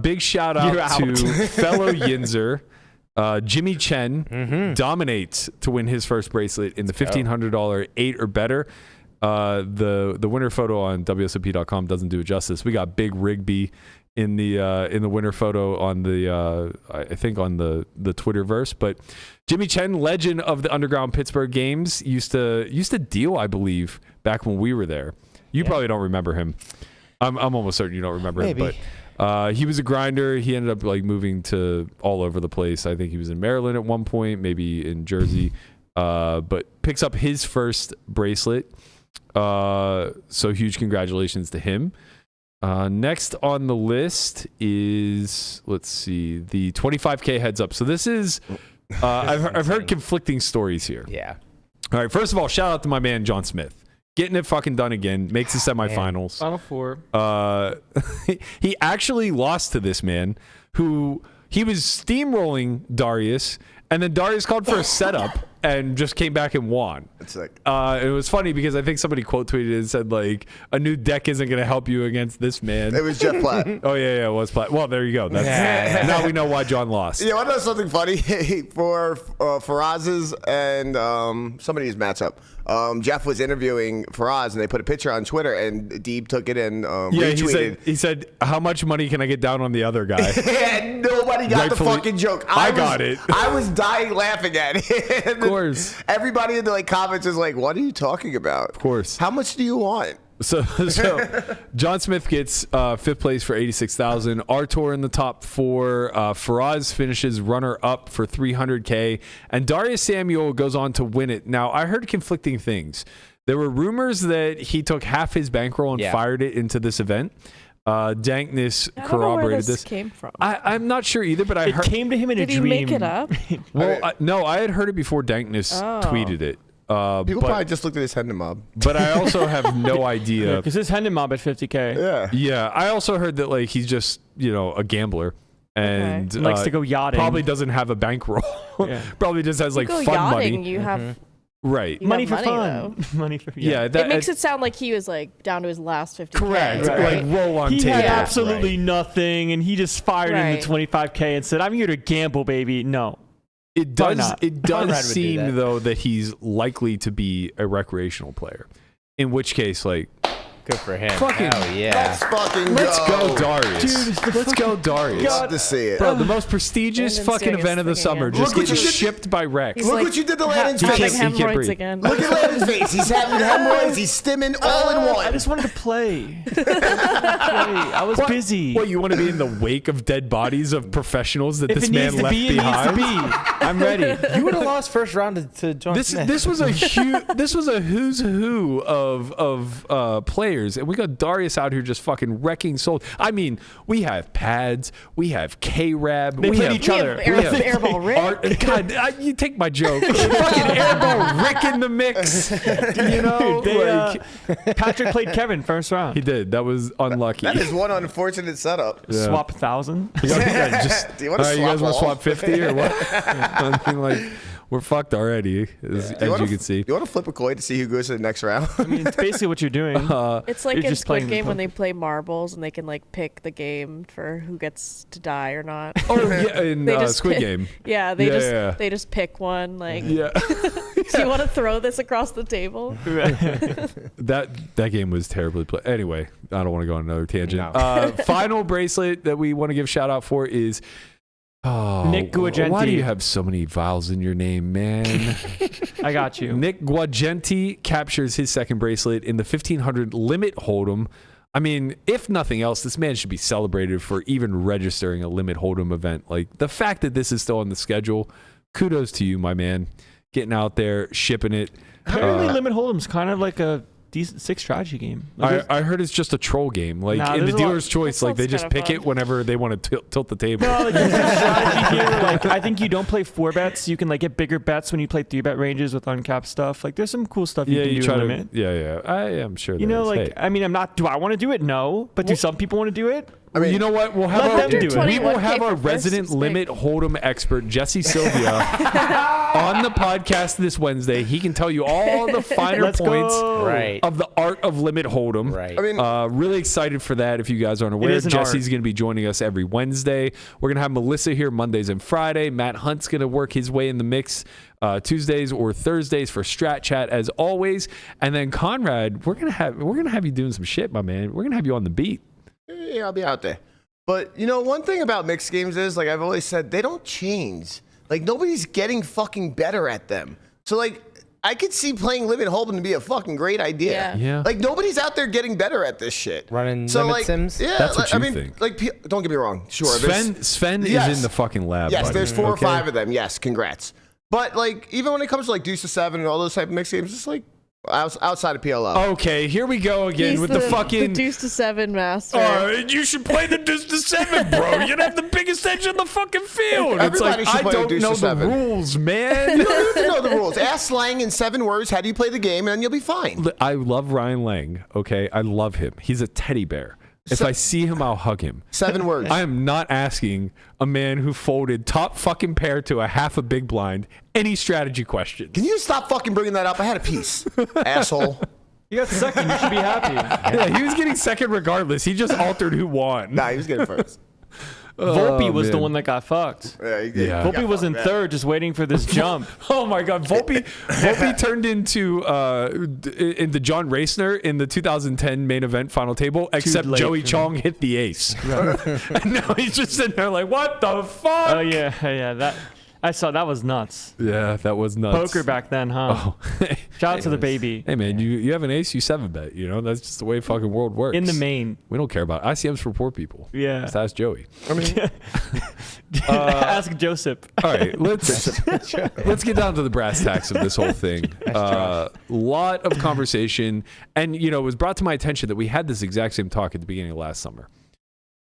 Big shout out to fellow Yinzer, Jimmy Chen, dominates to win his first bracelet in the $1,500 8 or better. The winner photo on WSOP.com doesn't do it justice. We got Big Rigby in the winner photo on the I think on the Twitterverse. But Jimmy Chen, legend of the Underground Pittsburgh Games, used to deal, I believe, back when we were there. You probably don't remember him. I'm almost certain you don't remember him, but he was a grinder. He ended up like moving to all over the place. I think he was in Maryland at one point, maybe in Jersey, but picks up his first bracelet. So huge congratulations to him. Next on the list is, let's see, the 25K heads up. So this is, I've heard conflicting stories here. Yeah. All right. First of all, shout out to my man, John Smith. Getting it fucking done again. Makes the semifinals. Final four. He actually lost to this man who he was steamrolling Darius, and then Darius called for a setup and just came back and won. It's like it was funny because I think somebody quote tweeted and said like, a new deck isn't going to help you against this man. It was Jeff Platt. Oh yeah, it was Platt. Well, there you go. That's now we know why John lost. Yeah, I know something funny for Faraz's and somebody's matchup. Jeff was interviewing Faraz, and they put a picture on Twitter, and Deeb took it and retweeted. He said, how much money can I get down on the other guy? And nobody got the fucking joke. I got it. I was dying laughing at it. Of course. Everybody in the like comments is like, what are you talking about? Of course. How much do you want? So John Smith gets fifth place for 86,000. Artur in the top four. Faraz finishes runner up for 300K, and Darius Samuel goes on to win it. Now I heard conflicting things. There were rumors that he took half his bankroll and fired it into this event. Dankness corroborated I don't know where this this. came from. I'm not sure either, but I heard It came to him in a Did dream. he make it up? Well, no, I had heard it before Dankness tweeted it. People probably just looked at his Hendon mob. But I also have no idea. Because his Hendon mob at 50K. Yeah. Yeah, I also heard that like he's just, a gambler and likes to go yachting. Probably doesn't have a bankroll. Probably just has like you go fun yachting, money. You have Right. you Money have for fun. Money for it makes it sound like he was like down to his last 50K. Correct. Right? Like roll on he table. had absolutely nothing, and he just fired in the 25K and said, "I'm here to gamble, baby." No. It does. It does do seem that. though that he's likely to be a recreational player. In which case, like, Good for him. Fucking- Hell yeah. Let's fucking let's go, Darius. Dude, Let's go, Darius. Love to see it. Bro, the most prestigious Landon's fucking doing his event of the thing summer again. just Look what getting you did. shipped by Rex. He's Look like what you did to Landon's having face. He can't hemorrhoids breathe. again. Look at Landon's face. He's having hemorrhoids. He's stimming all in one. I just wanted to play. I was busy. What, you want to be in the wake of dead bodies of professionals that if this it man needs to left be, it behind? needs to be. I'm ready. You would have lost first round to John Smith. This was a huge. This was a who's who of players, and we got Darius out here just fucking wrecking souls. I mean, we have Pads, we have K-Rab, They we played have each other. Airball Rick. God, you take my joke. Fucking Airball Rick in the mix. You know, Patrick played Kevin first round. he did. That was unlucky. That is one unfortunate setup. Yeah. Swap 1,000. Do you want to You guys want to swap swap 50 or what? I mean, like, we're fucked already, as you can see. You want to flip a coin to see who goes to the next round? I mean, it's basically what you're doing. It's like You're in just Squid playing Game when the- they play marbles and they can like pick the game for who gets to die or not. Oh, yeah, in They just Squid pick- Game. Yeah, they Yeah. they just pick one. Like, Yeah. do you want to throw this across the table? That game was terribly played. Anyway, I don't want to go on another tangent. No. Final bracelet that we want to give shout out for is Nick Guagenti. Why do you have so many vowels in your name, man? I got you. Nick Guagenti captures his second bracelet in the 1500 limit hold'em. I mean, if nothing else, this man should be celebrated for even registering a limit hold'em event. Like, the fact that this is still on the schedule, kudos to you, my man. Getting out there, shipping it. Apparently, Limit Hold'em's kind of like a decent 6 strategy game. Like, I heard it's just a troll game. Like, Nah, in the there's a lot- dealer's choice, That like, they sounds just kinda pick it fun. whenever they want to tilt the table. No, like there's a strategy here. Like I think you don't play 4 bets. You can like get bigger bets when you play 3 bet ranges with uncapped stuff. Like there's some cool stuff you can do in Limit. Yeah. I am sure. You know, there is. like Hey, I mean, I'm not. Do I want to do it? No. But do some people want to do it? I mean, you know what? We'll have we will have our resident limit hold'em expert, Jesse Sylvia, on the podcast this Wednesday. He can tell you all the finer points of the art of limit hold'em. Right. I mean, really excited for that. If you guys aren't aware, Jesse's going to be joining us every Wednesday. We're going to have Melissa here Mondays and Friday. Matt Hunt's going to work his way in the mix Tuesdays or Thursdays for Strat Chat as always. And then Conrad, we're gonna have you doing some shit, my man. We're gonna have you on the beat. Yeah, I'll be out there. But, you know, one thing about mixed games is, like I've always said, they don't change. Like, nobody's getting fucking better at them. So, like, I could see playing Limit Hold'em to be a fucking great idea. Yeah. Like, nobody's out there getting better at this shit. Running so, limit like, sims? Yeah, That's what like, you I mean, think. like, don't get me wrong. Sure. Sven yes. is in the fucking lab. Yes, buddy. there's 4 or 5 of them. Yes, congrats. But, like, even when it comes to, like, Deuce of 7 and all those type of mixed games, it's like, outside of PLO. Okay, here we go again He's with the fucking. the Deuce to 7 master. You should play the Deuce to 7, bro. You'd have the biggest edge on the fucking field. It's Everybody like, should I play don't Deuce know to the 7. rules, man. You don't need to know the rules. Ask slang in 7 words. How do you play the game? And then you'll be fine. I love Ryan Lang, okay? I love him. He's a teddy bear. If I see him, I'll hug him. 7 words. I am not asking a man who folded top fucking pair to a half a big blind any strategy questions. Can you stop fucking bringing that up? I had a piece. Asshole. You got second. You should be happy. Yeah, he was getting second regardless. He just altered who won. Nah, he was getting first. Volpe was the man. one that got fucked. Yeah, he did. Yeah. Volpe was in third, just waiting for this jump. Oh my God, Volpe turned into John Racner in the 2010 main event final table, except late Joey for Chong hit the ace. And now he's just sitting there like, what the fuck? Oh yeah, that I saw. That was nuts. Yeah, that was nuts. Poker back then, huh? Oh. Shout out to the baby. Hey man, you have an ace, you 7-bet. You know, that's just the way fucking world works. In the main. We don't care about ICMs for poor people. Yeah. Just ask Joey. I mean, Ask Joseph. All right, let's get down to the brass tacks of this whole thing. Lot of conversation, and you know, it was brought to my attention that we had this exact same talk at the beginning of last summer.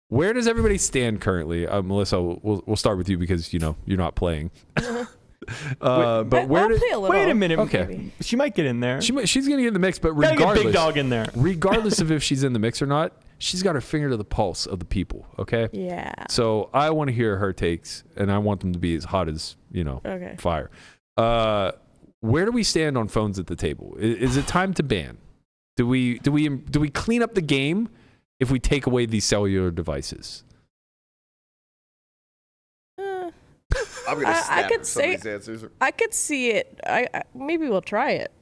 Where does everybody stand currently? Melissa, we'll start with you because you know you're not playing. But where I'll play a little. Wait a minute. Okay. Maybe. She might get in there. She's gonna get in the mix, but Gotta regardless, get big dog in there. regardless of if she's in the mix or not, she's got her finger to the pulse of the people. Okay. Yeah. So I want to hear her takes, and I want them to be as hot as Okay. fire. Where do we stand on phones at the table? Is it time to ban? Do we clean up the game if we take away these cellular devices? I'm gonna snap I could at some of say these answers. I could see it. I maybe we'll try it.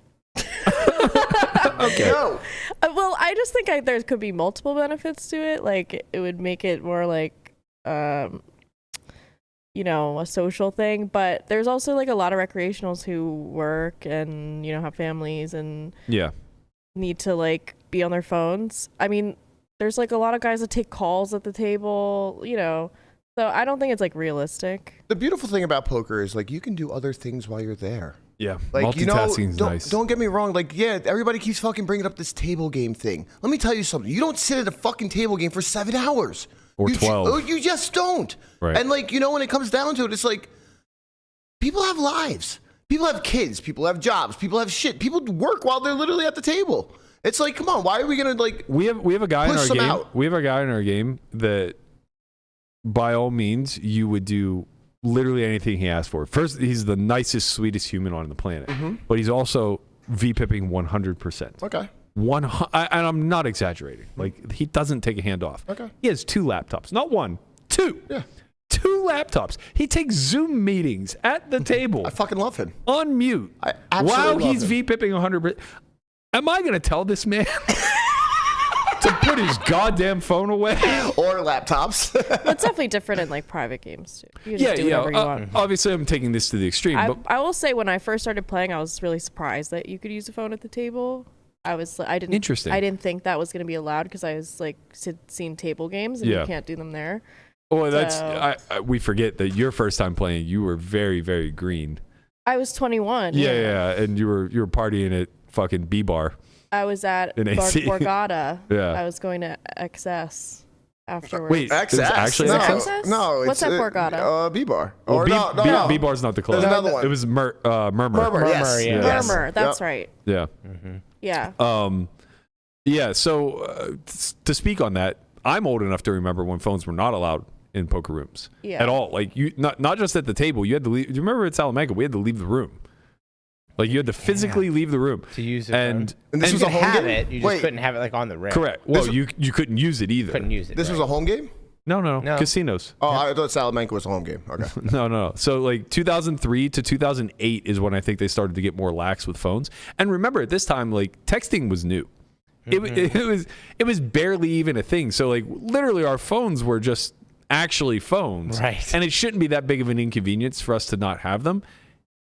Okay. No. Well, I just think there could be multiple benefits to it. Like it would make it more like, a social thing. But there's also like a lot of recreationals who work and have families and Yeah. need to like be on their phones. I mean, there's like a lot of guys that take calls at the table. So I don't think it's like realistic. The beautiful thing about poker is like you can do other things while you're there. Yeah. Like, Multitasking is don't, nice. Don't get me wrong. Like, yeah, everybody keeps fucking bringing up this table game thing. Let me tell you something. You don't sit at a fucking table game for 7 hours. Or 12. You just don't. Right. And like, when it comes down to it, it's like people have lives. People have kids. People have jobs. People have shit. People work while they're literally at the table. It's like, come on, why are we gonna like? We have a guy in push our some game. out? We have a guy in our game that, by all means, you would do literally anything he asked for. First, he's the nicest, sweetest human on the planet, but he's also V-pipping 100%. Okay. And I'm not exaggerating. Like, he doesn't take a hand off. Okay. He has 2 laptops, not 1, 2. Yeah. 2 laptops. He takes Zoom meetings at the table. I fucking love him. On mute. I absolutely while love he's him. V-pipping 100%. Am I going to tell this man to put his goddamn phone away? Or laptops. Well, it's definitely different in like private games too. You can just do whatever you want. Obviously, I'm taking this to the extreme. But I will say when I first started playing, I was really surprised that you could use a phone at the table. Interesting. I didn't think that was going to be allowed because I was like seen table games and you can't do them there. Well, we forget that your first time playing, you were very, very green. I was 21. Yeah, and you were partying at fucking B Bar. I was at In AC. Borgata. Yeah. I was going to XS afterwards. Wait, it was actually no, XS? no, What's it's at Borgata? B-Bar. Well, Or no. B Bar's not the closest. There's another one. It was Murmur. Murmur, yes. yeah. Yes. Murmur, that's Yep. right. Yeah. Yeah. Yeah. So to speak on that, I'm old enough to remember when phones were not allowed in poker rooms at all. Like you, not just at the table. You had to leave. Do you remember at Salamanca? We had to leave the room. Like you had to physically leave the room to use it. And this was a home game. You just couldn't have it like on the rim. Correct. Well, you couldn't use it either. Couldn't use it. This was a home game? No. Casinos. Oh, I thought Salamanca was a home game. Okay. No. So like 2003 to 2008 is when I think they started to get more lax with phones. And remember, at this time, like texting was new. It was barely even a thing. So like literally, our phones were just actually phones, right? And it shouldn't be that big of an inconvenience for us to not have them.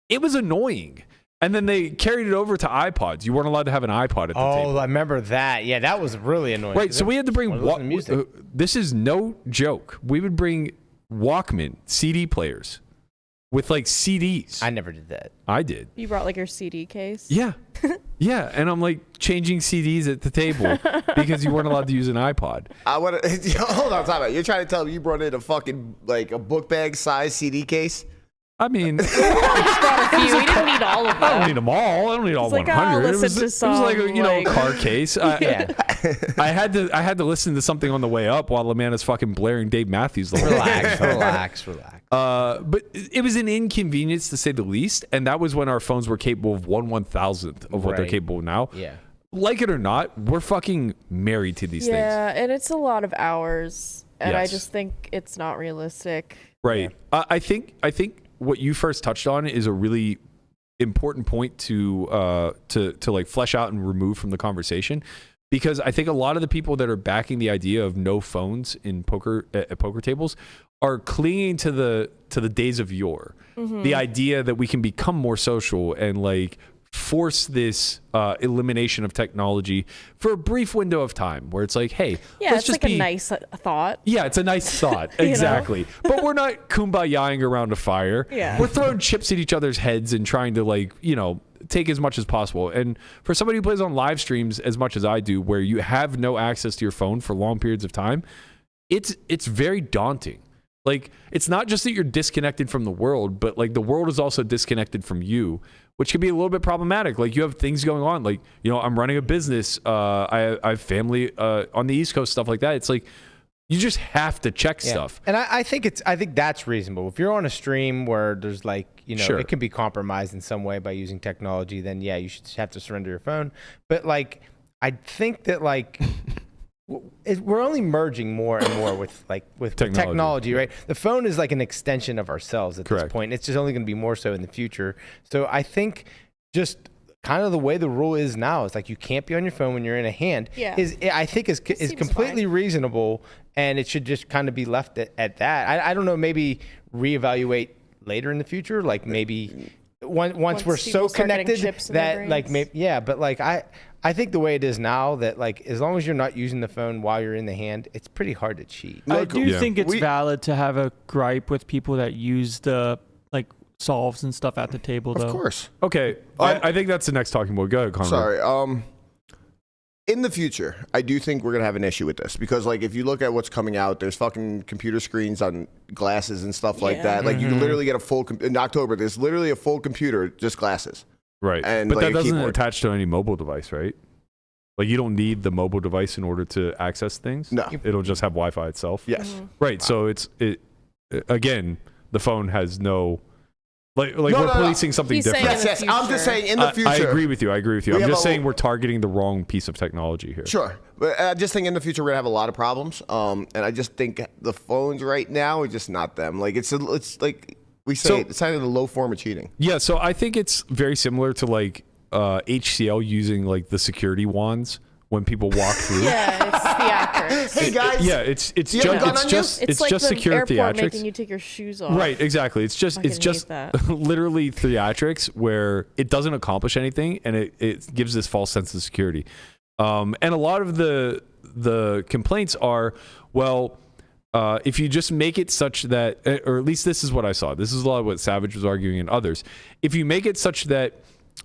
It was annoying. And then they carried it over to iPods. You weren't allowed to have an iPod at the table. Oh, I remember that. Yeah, that was really annoying. Right, so we had to bring music. This is no joke. We would bring Walkman CD players with like CDs. I never did that. I did. You brought like your CD case? Yeah. Yeah, and I'm like changing CDs at the table because you weren't allowed to use an iPod. Hold on, time out. You're trying to tell me you brought in a fucking like a book bag size CD case? I mean, we didn't need all of them. I don't need them all. I don't need all 100. It was like a car case. I had to listen to something on the way up while Lamana's fucking blaring Dave Matthews. Relax. But it was an inconvenience to say the least, and that was when our phones were capable of 1/1000th of what they're capable of now. Yeah. Like it or not, we're fucking married to these things. Yeah, and it's a lot of hours, and I Yes. just think it's not realistic. Right. I think what you first touched on is a really important point to like flesh out and remove from the conversation, because I think a lot of the people that are backing the idea of no phones in poker at poker tables are clinging to the days of yore. Mm-hmm. The idea that we can become more social and like force this elimination of technology for a brief window of time where it's like, hey, Yeah, let's it's just like be a nice thought. Yeah, it's a nice thought. Exactly. But we're not kumbayaing around a fire. Yeah. We're throwing chips at each other's heads and trying to like, take as much as possible. And for somebody who plays on live streams as much as I do, where you have no access to your phone for long periods of time, it's very daunting. Like, it's not just that you're disconnected from the world, but like the world is also disconnected from you, which can be a little bit problematic. Like, you have things going on. Like, I'm running a business. I have family on the East Coast, stuff like that. It's like, you just have to check stuff. And I think that's reasonable. If you're on a stream where there's like, Sure. it can be compromised in some way by using technology, then yeah, you should have to surrender your phone. But like, I think that like, we're only merging more and more with technology, right? The phone is like an extension of ourselves at this point. It's just only going to be more so in the future. So I think just kind of the way the rule is now is like you can't be on your phone when you're in a hand. Yeah. I think is completely reasonable, and it should just kind of be left at that. I don't know, maybe reevaluate later in the future, like maybe once we're so connected that like but like I think the way it is now, that like as long as you're not using the phone while you're in the hand, it's pretty hard to cheat. I do think it's valid to have a gripe with people that use the like solves and stuff at the table, though. Of course. Okay, I think that's the next talking point. Go ahead, Conrad. Sorry. In the future, I do think we're gonna have an issue with this, because like if you look at what's coming out, there's fucking computer screens on glasses and stuff like that. Like you can literally get a full in October. There's literally a full computer, just glasses. Right. And but like that doesn't attach to any mobile device, right? Like you don't need the mobile device in order to access things. No. It'll just have Wi-Fi itself. Yes. Right. So again, the phone has no. Like we're policing something different. Yes. I'm just saying in the future. I agree with you. I'm just saying we're targeting the wrong piece of technology here. Sure. But I just think in the future we're going to have a lot of problems. And I just think the phones right now are just not them. Like it's like we say, it's kind of the low form of cheating. Yeah. So I think it's very similar to like HCL using like the security wands when people walk through. Yeah, it's theatrics. Hey guys. Yeah, it's like just the secure airport theatrics. making you take your shoes off. Right, exactly. It's just literally theatrics where it doesn't accomplish anything, and it gives this false sense of security. And a lot of the complaints are, well, if you just make it such that, or at least this is what I saw. This is a lot of what Savage was arguing and others. If you make it such that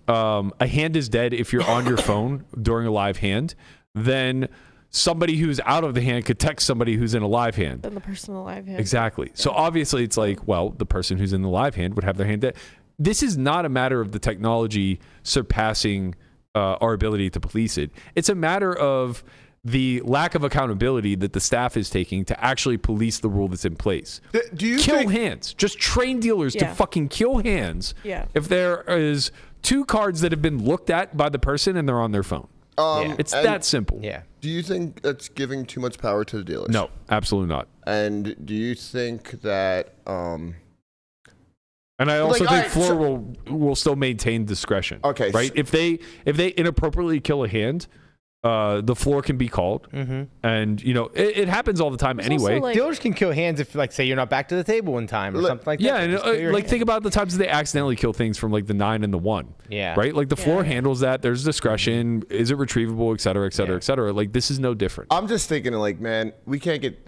a hand is dead if you're on your phone during a live hand, then somebody who's out of the hand could text somebody who's in a live hand. Then the person in the live hand. Exactly. So obviously it's like, well, the person who's in the live hand would have their hand dead. This is not a matter of the technology surpassing our ability to police it. It's a matter of the lack of accountability that the staff is taking to actually police the rule that's in place. Do you kill hands? Just train dealers to fucking kill hands. Yeah. If there is 2 cards that have been looked at by the person and they're on their phone. It's that simple. Yeah. Do you think that's giving too much power to the dealers? No, absolutely not. And do you think that... And I also think floor will still maintain discretion. Okay. Right? If they inappropriately kill a hand, the floor can be called. And, you know, it happens all the time anyway. Dealers can kill hands if, like, say you're not back to the table in time or something like that. Yeah, and like think about the times that they accidentally kill things from like the 9 and the 1. Yeah. Right? Like the floor handles that. There's discretion. Is it retrievable, et cetera, et cetera, et cetera. Like this is no different. I'm just thinking like, man, we can't get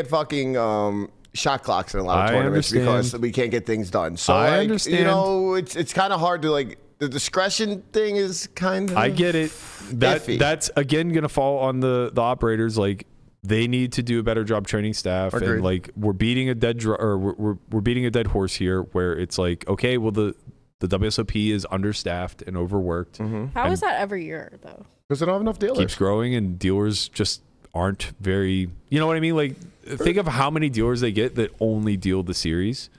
fucking shot clocks in a lot of tournaments because we can't get things done. So I like, understand. You know, it's kind of hard to like. The discretion thing is kind of... I get it. That's, again, going to fall on the operators. Like, they need to do a better job training staff. Agreed. And, like, we're beating a dead horse here where it's like, okay, well, the WSOP is understaffed and overworked. How is that every year, though? Because they don't have enough dealers. Keeps growing, and dealers just aren't very... You know what I mean? Like, think of how many dealers they get that only deal the series.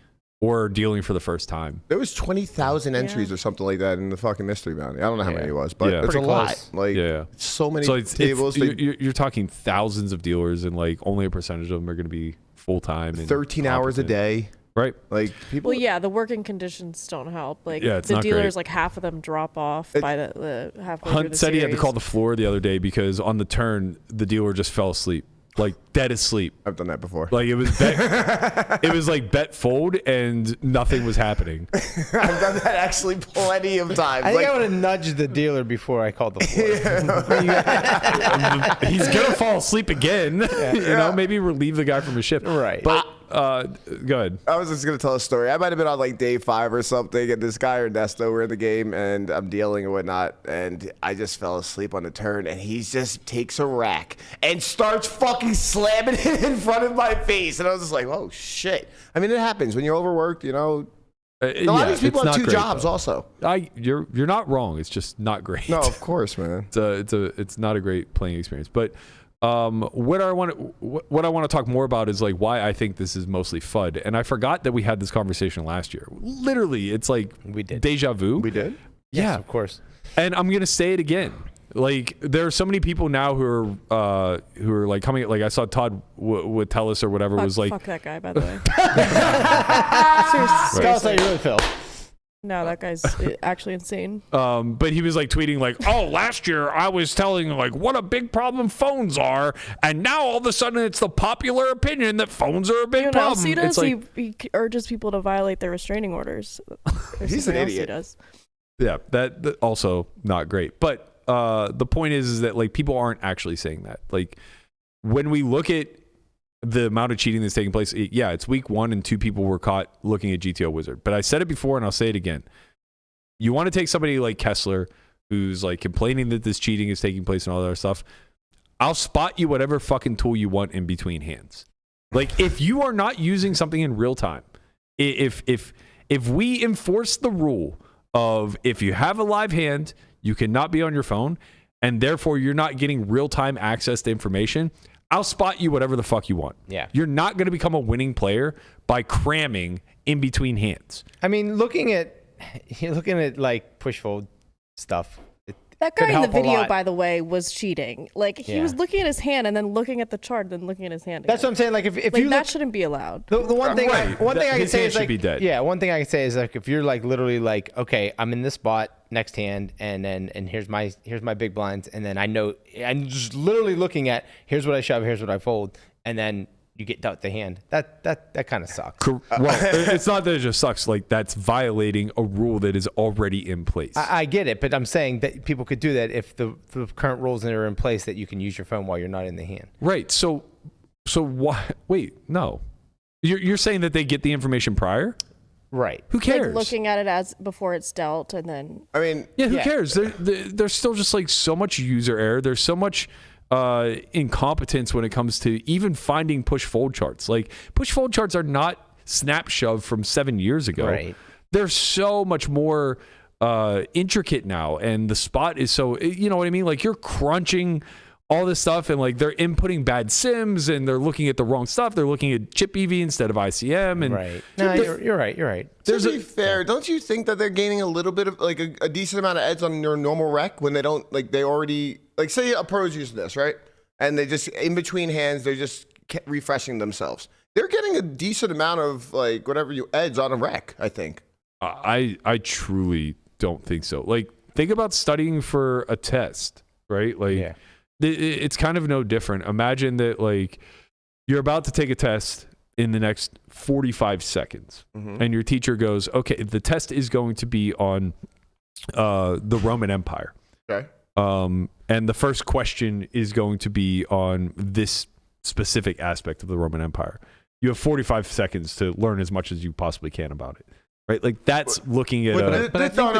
Or dealing for the first time. There was 20,000 entries or something like that in the fucking mystery bounty. I don't know how many it was, but it's a lot. Like, so many tables. You're talking thousands of dealers, and like only a percentage of them are going to be full time. 13 hours a day. Right. Like people. Well, yeah, the working conditions don't help. Like it's the not dealers, great. like half of them drop off by the halfway through Hunt the said he had to series. call the floor the other day because on the turn the dealer just fell asleep. Like dead asleep. I've done that before. Like it was like bet fold and nothing was happening. I've done that actually plenty of times. I think I would have nudged the dealer before I called the floor. He's gonna fall asleep again. You know, maybe relieve the guy from his shift. Right. But go ahead. I was just gonna tell a story. I might have been on like day 5 or something, and this guy Ernesto were in the game, and I'm dealing and whatnot, and I just fell asleep on the turn, and he just takes a rack and starts fucking slamming it in front of my face, and I was just like, oh shit. I mean, it happens when you're overworked, you know. A lot of these people have 2 jobs also. You're not wrong. It's just not great. No, of course, man. It's not a great playing experience, but. What I want to talk more about is like why I think this is mostly FUD, and I forgot that we had this conversation last year. Literally, it's like we did deja vu. We did, yeah, of course. And I'm gonna say it again. Like there are so many people now who are like coming. Like I saw Todd with Telus or whatever was like. Fuck that guy, by the way. Seriously. Tell us how you really feel. No, that guy's actually insane. But he was like tweeting like, oh, last year I was telling like what a big problem phones are, and now all of a sudden it's the popular opinion that phones are a big problem. Else he does? It's like, he urges people to violate their restraining orders. He's an idiot. He does. Yeah, that also not great. But the point is that like people aren't actually saying that. Like when we look at the amount of cheating that's taking place, it's week 1 and 2 people were caught looking at GTO Wizard. But I said it before and I'll say it again. You want to take somebody like Kessler, who's like complaining that this cheating is taking place and all that other stuff. I'll spot you whatever fucking tool you want in between hands. Like if you are not using something in real time, if we enforce the rule of if you have a live hand, you cannot be on your phone, and therefore you're not getting real time access to information, I'll spot you whatever the fuck you want. Yeah. You're not going to become a winning player by cramming in between hands. I mean, looking at like push fold stuff. That guy in the video, by the way, was cheating. Like he was looking at his hand and then looking at the chart, then looking at his hand. That's what I'm saying. Like if like, you that shouldn't be allowed. The one thing I can say is like one thing I can say is like if you're like literally like okay, I'm in this spot next hand and here's my big blinds, and then I know I'm just literally looking at here's what I shove, here's what I fold, and then you get dealt the hand. That kind of sucks. Well, it's not that it just sucks. Like that's violating a rule that is already in place. I get it, but I'm saying that people could do that if the current rules that are in place that you can use your phone while you're not in the hand. Right. So why? Wait, no. You're saying that they get the information prior? Right. Who cares? Like looking at it as before it's dealt, and then. I mean, who cares? There's still just like so much user error. There's so much incompetence when it comes to even finding push fold charts. Like push fold charts are not snap shove from 7 years ago. Right. They're so much more intricate now, and the spot is so, you know what I mean? Like, you're crunching all this stuff, and like they're inputting bad sims, and they're looking at the wrong stuff. They're looking at chip EV instead of ICM. And right. No, you're right. You're right. To be fair, don't you think that they're gaining a little bit of like a decent amount of edge on your normal rec when they don't like they already like say a pro's using this, right? And they just in between hands they're just refreshing themselves. They're getting a decent amount of like whatever you edge on a rec, I think. I truly don't think so. Like, think about studying for a test, right? Like, it's kind of no different. Imagine that, like, you're about to take a test in the next 45 seconds, and your teacher goes, okay, the test is going to be on the Roman Empire. Okay. And the first question is going to be on this specific aspect of the Roman Empire. You have 45 seconds to learn as much as you possibly can about it. Right, like that's looking at. But I think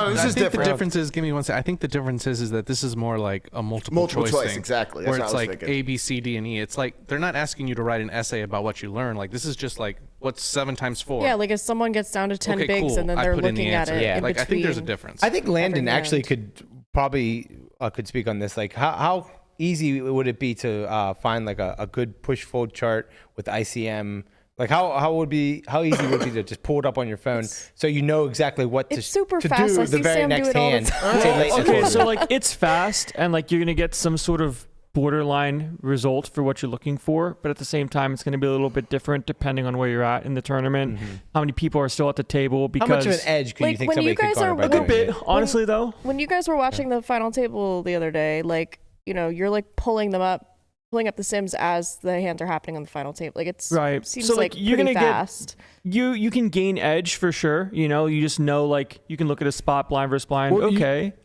the difference is. Give me one second. I think the difference is that this is more like a multiple choice thing, exactly. Where it's like A, B, C, D, and E. It's like they're not asking you to write an essay about what you learn. Like, this is just like what's 7 times 4. Yeah, like if someone gets down to 10 bigs and then they're looking at it. Yeah, like I think there's a difference. I think Landon actually could probably could speak on this. Like, how easy would it be to find like a good push fold chart with ICM? Like how easy would it be to just pull it up on your phone so you know exactly what to do the very next hand? Okay, so like it's fast and like you're gonna get some sort of borderline result for what you're looking for, but at the same time it's gonna be a little bit different depending on where you're at in the tournament, how many people are still at the table. Because how much of an edge can you think somebody could garner by doing it? Honestly, though, when you guys were watching the final table the other day, like you're like pulling up the sims as the hands are happening on the final table. Like it's right. Seems so like you're gonna fast. You can gain edge for sure. You just know like you can look at a spot blind versus blind. Well,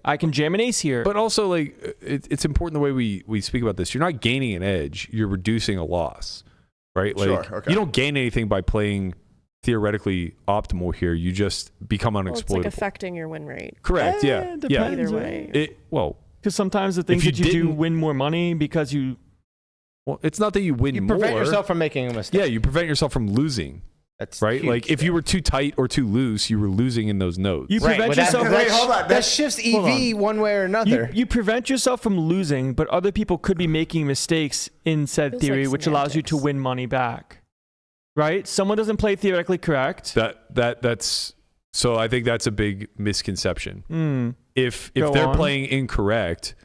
I can jam an ace here. But also like it's important the way we speak about this. You're not gaining an edge. You're reducing a loss, right? Like you don't gain anything by playing theoretically optimal here. You just become unexploitable. It's like affecting your win rate. Correct. Yeah. Either way. Because sometimes the things that you do win more money because you. Well, it's not that you win more. You prevent yourself from making a mistake. Yeah, you prevent yourself from losing. That's right. huge, like if you were too tight or too loose, you were losing in those nodes. You prevent yourself. Hold on. That shifts EV one way or another. You prevent yourself from losing, but other people could be making mistakes in said theory, which allows you to win money back. Right? Someone doesn't play theoretically correct. That's so. I think that's a big misconception. If they're playing incorrect.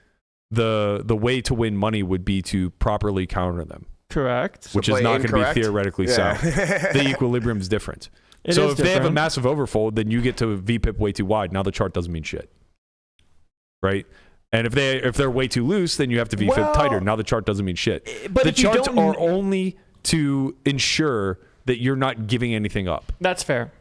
The way to win money would be to properly counter them. Correct. Which is not going to be theoretically sound. The equilibrium is different. So if they have a massive overfold, then you get to VPIP way too wide. Now the chart doesn't mean shit. Right? And if they're way too loose, then you have to VPIP tighter. Now the chart doesn't mean shit. But the charts are only to ensure that you're not giving anything up. That's fair.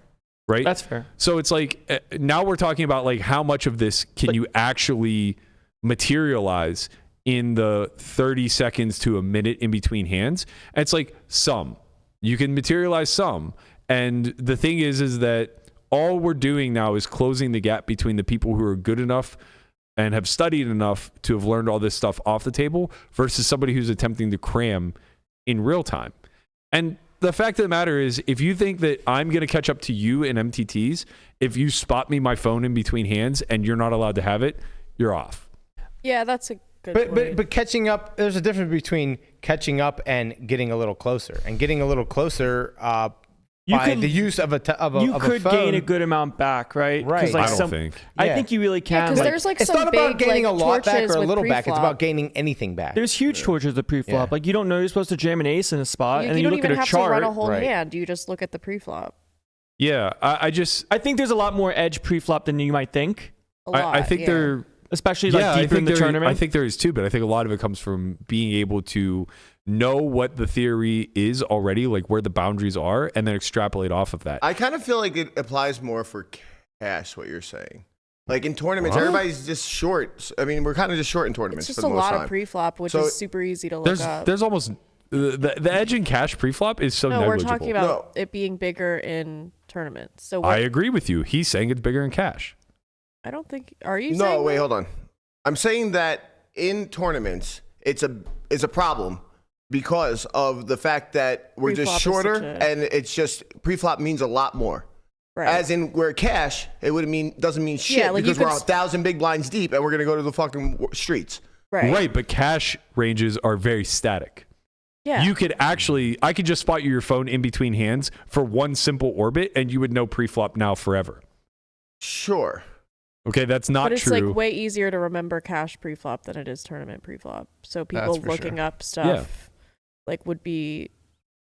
Right? That's fair. So it's like now we're talking about like how much of this can you actually materialize in the 30 seconds to a minute in between hands. And it's like some. You can materialize some. And the thing is that all we're doing now is closing the gap between the people who are good enough and have studied enough to have learned all this stuff off the table versus somebody who's attempting to cram in real time. And the fact of the matter is, if you think that I'm going to catch up to you in MTTs, if you spot me my phone in between hands and you're not allowed to have it, you're off. Yeah, that's a good point. But catching up, there's a difference between catching up and getting a little closer. And getting a little closer the use of a phone. You could gain a good amount back, right? Right. Like I don't think. I think you really can. Because there's like it's some not big, about gaining like, a lot back or a little pre-flop. back. It's about gaining anything back. There's huge torches at pre-flop. Like you don't know you're supposed to jam an ace in a spot, and you look at a chart. You don't even have to run a whole hand. You just look at the pre-flop. Yeah, I think there's a lot more edge pre-flop than you might think. A lot, I think they're. Especially like deeper in the tournament. I think there is too, but I think a lot of it comes from being able to know what the theory is already, like where the boundaries are, and then extrapolate off of that. I kind of feel like it applies more for cash, what you're saying. Like in tournaments, everybody's just short. I mean, we're kind of just short in tournaments. It's just for the a most lot time. of pre-flop, which is super easy to look up. There's almost the edge in cash pre-flop is so negligible. We're talking about it being bigger in tournaments. So I agree with you. He's saying it's bigger in cash. I don't think. Are you? No, wait, hold on. I'm saying that in tournaments, it's a problem because of the fact that we're just shorter, and it's just pre-flop means a lot more, Right. As in, where cash, it doesn't mean shit like because we're 1,000 big blinds deep and we're going to go to the fucking streets. Right, but cash ranges are very static. Yeah. You could I could just spot your phone in between hands for one simple orbit, and you would know pre-flop now forever. Sure. Okay, that's not true. But it's like way easier to remember cash pre-flop than it is tournament pre-flop. So people looking up stuff like would be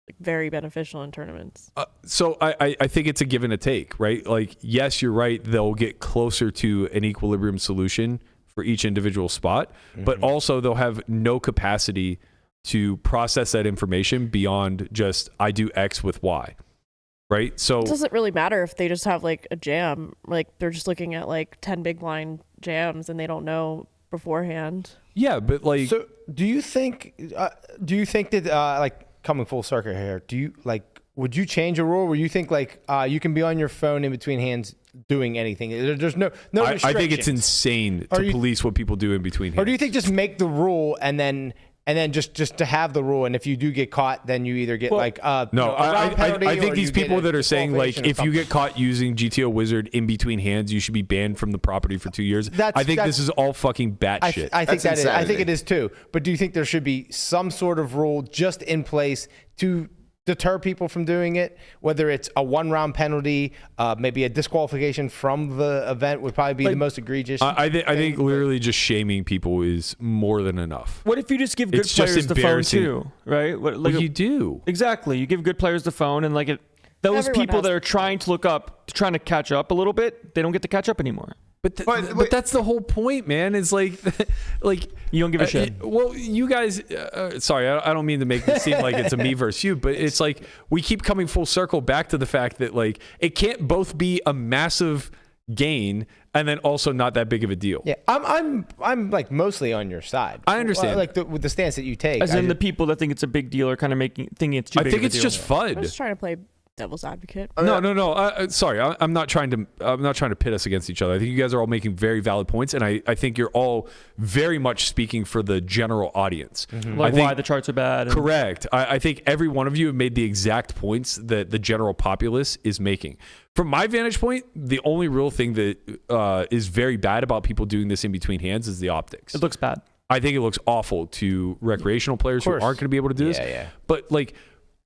like very beneficial in tournaments. So I think it's a give and a take, right? Like, yes, you're right. They'll get closer to an equilibrium solution for each individual spot, but also they'll have no capacity to process that information beyond just I do X with Y, right? So it doesn't really matter if they just have like a jam, like they're just looking at like 10 big blind jams and they don't know beforehand. Yeah, but like, so do you think that like coming full circle here, would you change a rule where you think like you can be on your phone in between hands doing anything? There's no I think it's insane to police what people do in between hands. Or do you think just make the rule and then just to have the rule, and if you do get caught, then you either get I think these people that are saying like if you get caught using GTO Wizard in between hands, you should be banned from the property for 2 years. I think this is all fucking batshit. I think it is too. But do you think there should be some sort of rule just in place to deter people from doing it, whether it's a 1-round penalty, maybe a disqualification from the event would probably be the most egregious. I think literally just shaming people is more than enough. What if you just give good players the phone too, right? You do. Exactly. You give good players the phone, and those people that are trying to catch up a little bit, they don't get to catch up anymore. But that's the whole point, man. It's like you don't give a shit. Well, you guys, sorry, I don't mean to make it seem like it's a me versus you, but it's like we keep coming full circle back to the fact that like it can't both be a massive gain and then also not that big of a deal. Yeah, I'm like mostly on your side. I understand, with the stance that you take. As in the people that think it's a big deal are kind of thinking it's too big. I think it's of a deal. just fun. I'm just trying to play devil's advocate. No. Sorry, I'm not trying to pit us against each other. I think you guys are all making very valid points, and I think you're all very much speaking for the general audience. Like why the charts are bad. Correct. I think every one of you have made the exact points that the general populace is making. From my vantage point, the only real thing that is very bad about people doing this in between hands is the optics. It looks bad. I think it looks awful to recreational players who aren't going to be able to do this. Yeah. But like,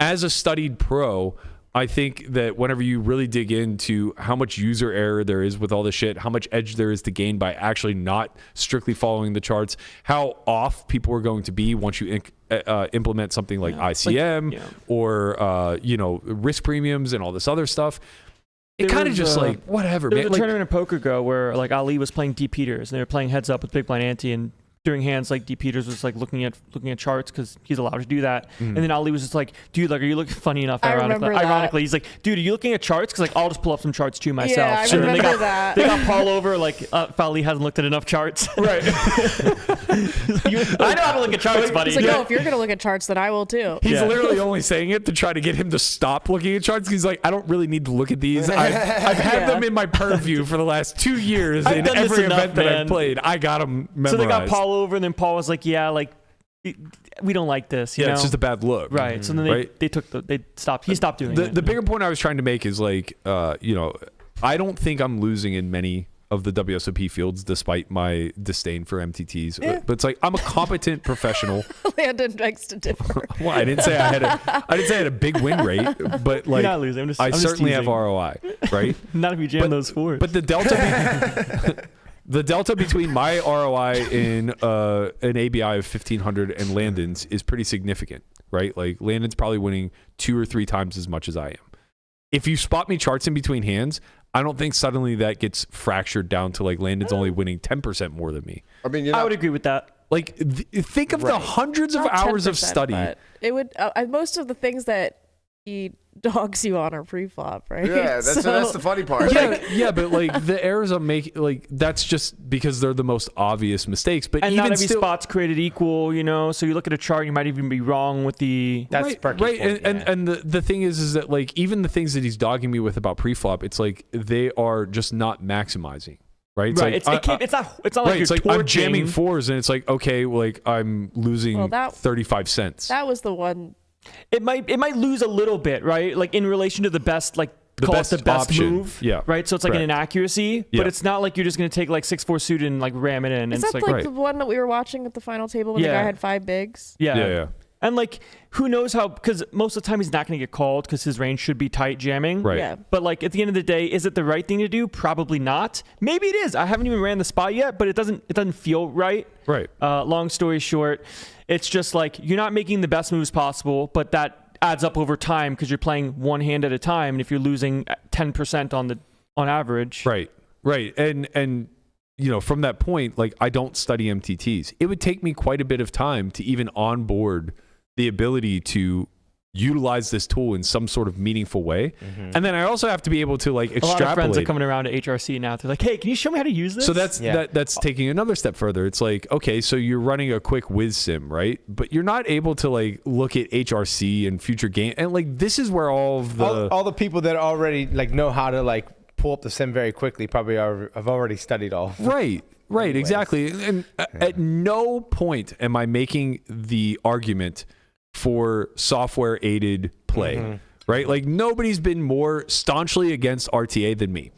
as a studied pro, I think that whenever you really dig into how much user error there is with all this shit, how much edge there is to gain by actually not strictly following the charts, how off people are going to be once you implement something like ICM or risk premiums and all this other stuff. It kind of just like whatever. There was man. a tournament in Poker Go where like Ali was playing D Peters and they were playing heads up with big blind ante, and during hands, like D Peters was like looking at charts because he's allowed to do that. And then Ali was just like, dude, like, are you looking funny enough? Ironically, he's like, dude, are you looking at charts? Because like I'll just pull up some charts too myself. Yeah, I remember that. They got Paul over like Ali hasn't looked at enough charts. Right. I know how to look at charts, buddy. He's like, oh, if you're gonna look at charts, then I will too. He's literally only saying it to try to get him to stop looking at charts. He's like, I don't really need to look at these. I've had them in my purview for the last 2 years in every event that I've played. I got them memorized. So they got Paul over, and then Paul was like, yeah, like we don't like this. You know? It's just a bad look. Right. So then they stopped. He stopped doing it. The bigger point I was trying to make is like, I don't think I'm losing in many of the WSOP fields despite my disdain for MTTs. But it's like I'm a competent professional. Landon begs to differ. Well, I didn't say I had a big win rate, but like You're not losing. I certainly have ROI, right? Not if you jam those fours. But the delta. The delta between my ROI in an ABI of 1,500 and Landon's is pretty significant, right? Like Landon's probably winning 2 or 3 times as much as I am. If you spot me charts in between hands, I don't think suddenly that gets fractured down to like Landon's only winning 10% more than me. I mean, I would agree with that. Like, think of the hundreds of hours of study. It would most of the things that he dogs you on are pre-flop, right? Yeah, that's the funny part. Yeah, but like the errors I'm making, like that's just because they're the most obvious mistakes. But and even not every still, spot's created equal, you know. So you look at a chart, you might even be wrong with the. That's right. And the thing is that like even the things that he's dogging me with about pre-flop, it's like they are just not maximizing. Right. Right. It's not like right. You're it's like I'm jamming 4s, and it's like okay, like I'm losing 35 cents. That was the one. It might lose a little bit, right? Like in relation to the best like call it the best option. move. Yeah. Right. So it's like an inaccuracy, Yeah. but it's not like you're just going to take like 6-4 suited and like ram it in. Is It's that like, like the one that we were watching at the final table when the Yeah. guy had 5 bigs? yeah. And like, who knows how? Because most of the time he's not going to get called because his range should be tight jamming. Right. Yeah. But like at the end of the day, is it the right thing to do? Probably not. Maybe it is. I haven't even ran the spot yet, but it doesn't feel right. Right. Long story short, it's just like you're not making the best moves possible, but that adds up over time because you're playing one hand at a time, and if you're losing 10% on average. Right. And you know, from that point, like I don't study MTTs. It would take me quite a bit of time to even onboard the ability to utilize this tool in some sort of meaningful way. And then I also have to be able to like extrapolate. A lot of friends are coming around to HRC now. They're like, hey, can you show me how to use this? So that's taking another step further. It's like, okay, so you're running a quick whiz sim, right? But you're not able to like look at HRC and future game. And like, this is where all the people that already like know how to like pull up the sim very quickly probably have already studied all. Right, exactly. And at no point am I making the argument for software aided play, right? Like nobody's been more staunchly against RTA than me.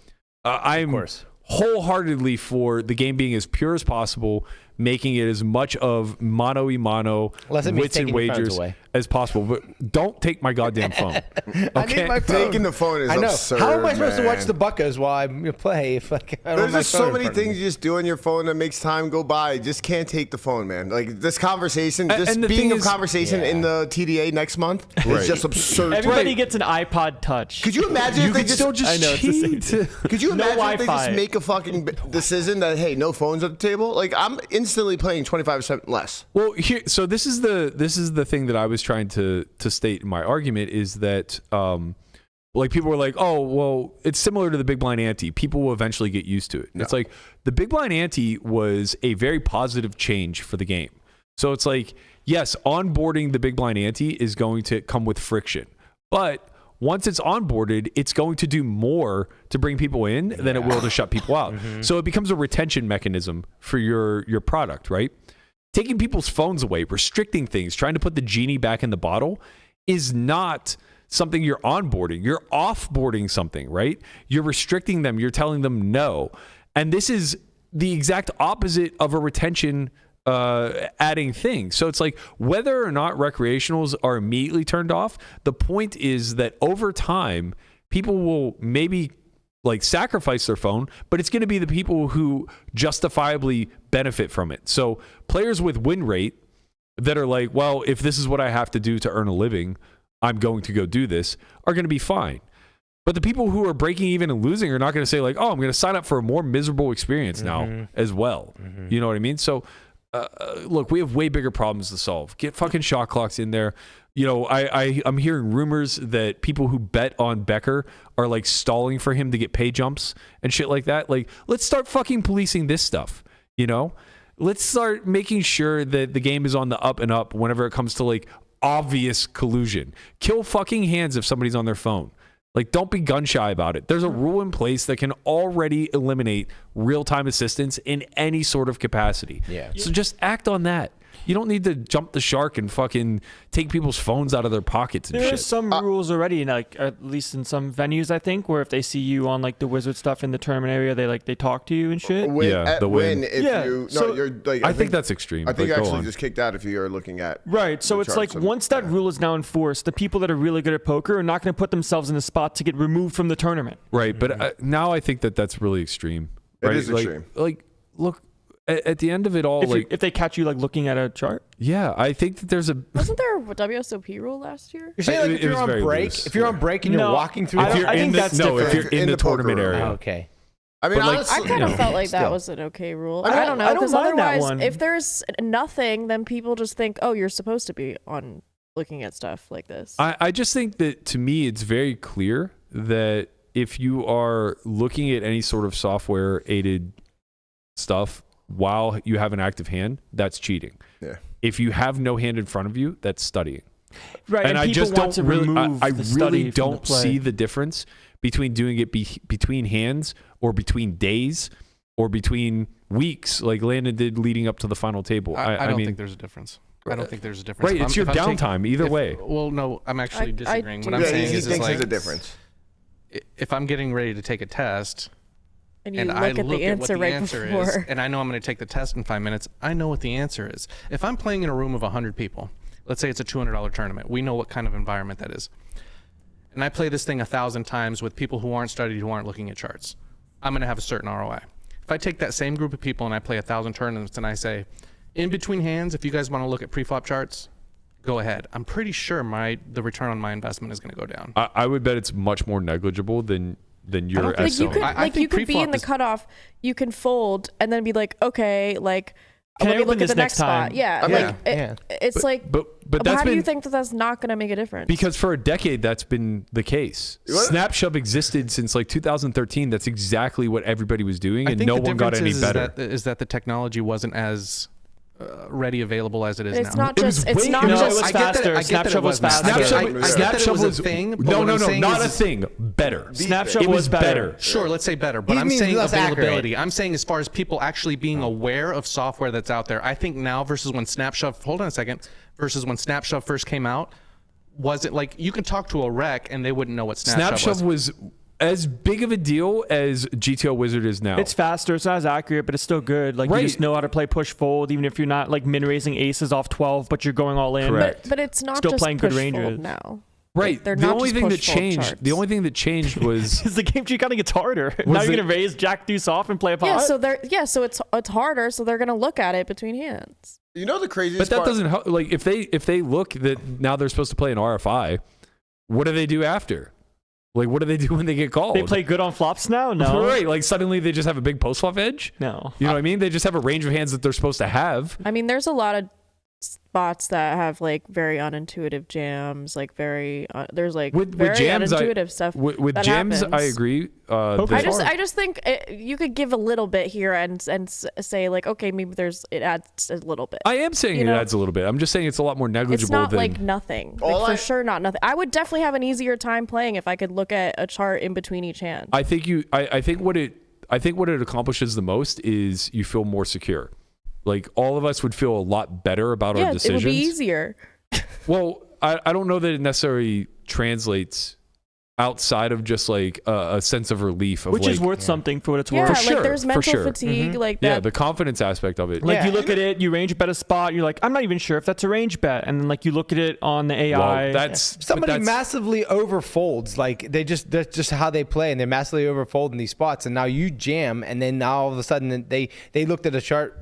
I'm wholeheartedly for the game being as pure as possible, making it as much of mano-y-mano, wits and wagers as possible. But don't take my goddamn phone. Okay? I need my phone. Taking the phone is absurd. How am I supposed to watch the Buccos while I play? If like, I don't There's have my just phone so in many front of things me? you just do on your phone that makes time go by. You just can't take the phone, man. Like this conversation, And just the being thing a is- conversation in the TDA next month is just absurd. Everybody gets an iPod Touch. Could you imagine You if they could just still just I know, it's the same cheat. Could you No imagine if they just Wi-Fi. make a fucking decision that hey, no phones at the table? Like I'm instantly playing 25% less. Well, here, so this is the thing that I was trying to state in my argument is that like people were like, oh, well, it's similar to the big blind ante. People will eventually get used to it. And it's like the big blind ante was a very positive change for the game. So it's like, yes, onboarding the big blind ante is going to come with friction, but once it's onboarded, it's going to do more to bring people in than it will to shut people out. So it becomes a retention mechanism for your product, right? Taking people's phones away, restricting things, trying to put the genie back in the bottle is not something you're onboarding. You're offboarding something, right? You're restricting them. You're telling them no. And this is the exact opposite of a retention adding thing. So it's like whether or not recreationals are immediately turned off, the point is that over time, people will maybe like sacrifice their phone, but it's going to be the people who justifiably benefit from it. So players with win rate that are like, well, if this is what I have to do to earn a living, I'm going to go do this, are going to be fine. But the people who are breaking even and losing are not going to say like, oh, I'm going to sign up for a more miserable experience now as well. You know what I mean? So look, we have way bigger problems to solve. Get fucking shot clocks in there. You know, I'm hearing rumors that people who bet on Becker are like stalling for him to get pay jumps and shit like that. Like, let's start fucking policing this stuff, you know? Let's start making sure that the game is on the up and up whenever it comes to like obvious collusion. Kill fucking hands if somebody's on their phone. Like, don't be gun shy about it. There's a rule in place that can already eliminate real-time assistance in any sort of capacity. Yeah. So just act on that. You don't need to jump the shark and fucking take people's phones out of their pockets and There shit. are some rules already, like at least in some venues, I think, where if they see you on like the Wizard stuff in the tournament area, they talk to you and shit. The win. If you so you're like I think that's extreme. I think but go actually on. just kicked out if you are looking at Right, so the it's like charts. once that rule is now enforced, the people that are really good at poker are not going to put themselves in a spot to get removed from the tournament. Right, but now I think that that's really extreme. It Right? is extreme. Like, look, at the end of it all, If they catch you like looking at a chart. Yeah, I think that there's a. Wasn't there a WSOP rule last year? You're saying like if It you're was on very break, loose. if you're on break and you're No, walking through, I the don't- I think that's if you're different. in the poker tournament room. area. okay. I mean, But, like, honestly, I kind of know, felt like that still. was an okay rule. I I don't know, I don't because mind that otherwise, one. if there's nothing, then people just think, oh, you're supposed to be on looking at stuff like this. I just think that to me, it's very clear that if you are looking at any sort of software aided stuff while you have an active hand, that's cheating. Yeah. If you have no hand in front of you, that's studying. Right, and I people just want don't to really, remove I the study really from the don't play. see the difference between doing it between hands or between days or between weeks, like Landon did leading up to the final table. I don't mean, think there's a difference. I don't think there's a difference. Right, it's your downtime either way. Well, no, I'm actually disagreeing. What I'm yeah, saying he is thinks like there's a difference. if I'm getting ready to take a test And you and look I at look the at what answer the right answer is, before. and I know I'm going to take the test in 5 minutes, I know what the answer is. If I'm playing in a room of 100 people, let's say it's a $200 tournament, we know what kind of environment that is. And I play this thing 1,000 times with people who aren't studied, who aren't looking at charts. I'm going to have a certain ROI. If I take that same group of people and I play 1,000 tournaments and I say, in between hands, if you guys want to look at pre-flop charts, go ahead. I'm pretty sure the return on my investment is going to go down. I would bet it's much more negligible than your Like you estimate. could, you could be in the cutoff. You can fold and then be like, okay, like Can I let me open look at this the next next time? spot. Yeah, Yeah. like it's like. but that's how do you been- think that that's not going to make a difference? Because for a decade, that's been the case. Snap shove existed since like 2013. That's exactly what everybody was doing, I and think no the one got any difference better. is that the technology wasn't as ready available as it is It's now. not just. It's not no, just. it was I get that- faster. I get that it Snapshot was was faster. faster. Snapshot, I get that Snapshot it was a was thing, but No, what no, I'm no, saying not is- a thing. Better. Snapshot It was better. Sure, let's say better, but He I'm means saying less availability. accurate. I'm saying as far as people actually being aware of software that's out there, I think now versus when Snapshot, hold on a second, versus when Snapshot first came out, was it like you can talk to a rec and they wouldn't know what Snapshot was? was as big of a deal as GTO Wizard is now. It's faster. It's not as accurate, but it's still good. Like Right. you just know how to play push fold, even if you're not like min raising aces off 12, but you're going all in. Correct. But it's not Still just playing good push ranges. fold now. right. They're The not only just thing that push fold changed. charts. The only thing that changed was Because the game tree kind of gets harder. Now you're it- gonna raise Jack Deuce off and play a pot. So it's harder. So they're gonna look at it between hands. You know the craziest But that part? doesn't help. Like if they look that now they're supposed to play an RFI, what do they do after? Like what do they do when they get called? They play good on flops now. No, Right. Like suddenly they just have a big post flop edge. No. You know what I mean? They just have a range of hands that they're supposed to have. I mean, there's a lot of spots that have like very unintuitive jams, like there's like With very jams, unintuitive stuff. With that jams, happens. I agree. I just think you could give a little bit here and say like, okay, maybe it adds a little bit. I am saying You it know? adds a little bit. I'm just saying it's a lot more negligible It's not than like nothing. Like, for sure, not nothing. I would definitely have an easier time playing if I could look at a chart in between each hand. I think what it accomplishes the most is you feel more secure. Like all of us would feel a lot better about our it decisions. would be easier. Well, I don't know that it necessarily translates outside of just like a sense of relief of Which like, is worth something for what it's Yeah, worth. For sure, like there's for mental sure. fatigue, like Yeah, that. the confidence aspect of it. Like you look at it, you range bet a spot, you're like, I'm not even sure if that's a range bet, and then like you look at it on the AI. Well, Somebody massively overfolds, like that's just how they play, and they're massively overfolding these spots, and now you jam, and then now all of a sudden they looked at a chart,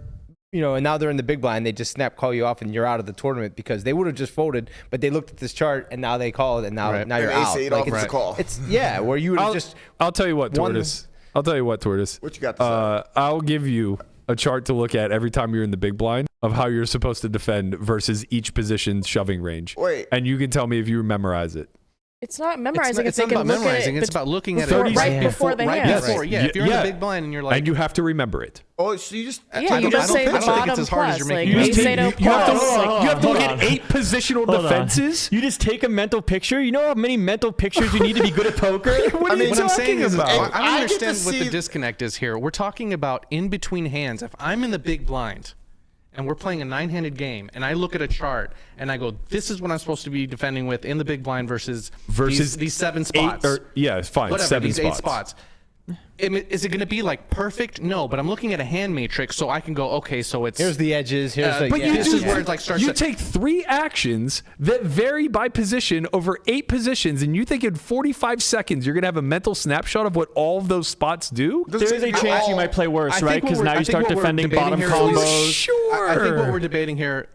you know, and now they're in the big blind, they just call you off, and you're out of the tournament because they would have just folded, but they looked at this chart, and now they called, and now you're Ace out. eight Like, off is a call. It's where you would have just. I'll tell you what, won- Tortoise. I'll tell you what, Tortoise. What you got to say? I'll give you a chart to look at every time you're in the big blind of how you're supposed to defend versus each position's shoving range. Wait. And you can tell me if you memorize it. It's not memorizing. It's not about memorizing. It's about looking at it right before the hand. Right before, yeah. If you're in the big blind and you're like, and you have to remember it. Oh, so you just you just say the bottom plus, like ace eight oh plus. You have to look at 8 positional defenses. You just take a mental picture. You know how many mental pictures you need to be good at poker? What are you I'm saying talking is, about? I don't understand what the disconnect is here. We're talking about in between hands. If I'm in the big blind and we're playing a 9-handed game and I look at a chart and I go, this is what I'm supposed to be defending with in the big blind versus these 7 spots. It's fine. Whatever, 7 these spots. 8 spots. Is it going to be like perfect? No, but I'm looking at a hand matrix, so I can go, okay, so it's Here's the edges. Here's But this is where it like starts. You take 3 actions that vary by position over 8 positions, and you think in 45 seconds you're gonna have a mental snapshot of what all of those spots do? There's a chance you might play worse, right? Because now you start defending bottom combos. Sure. I think what we're debating here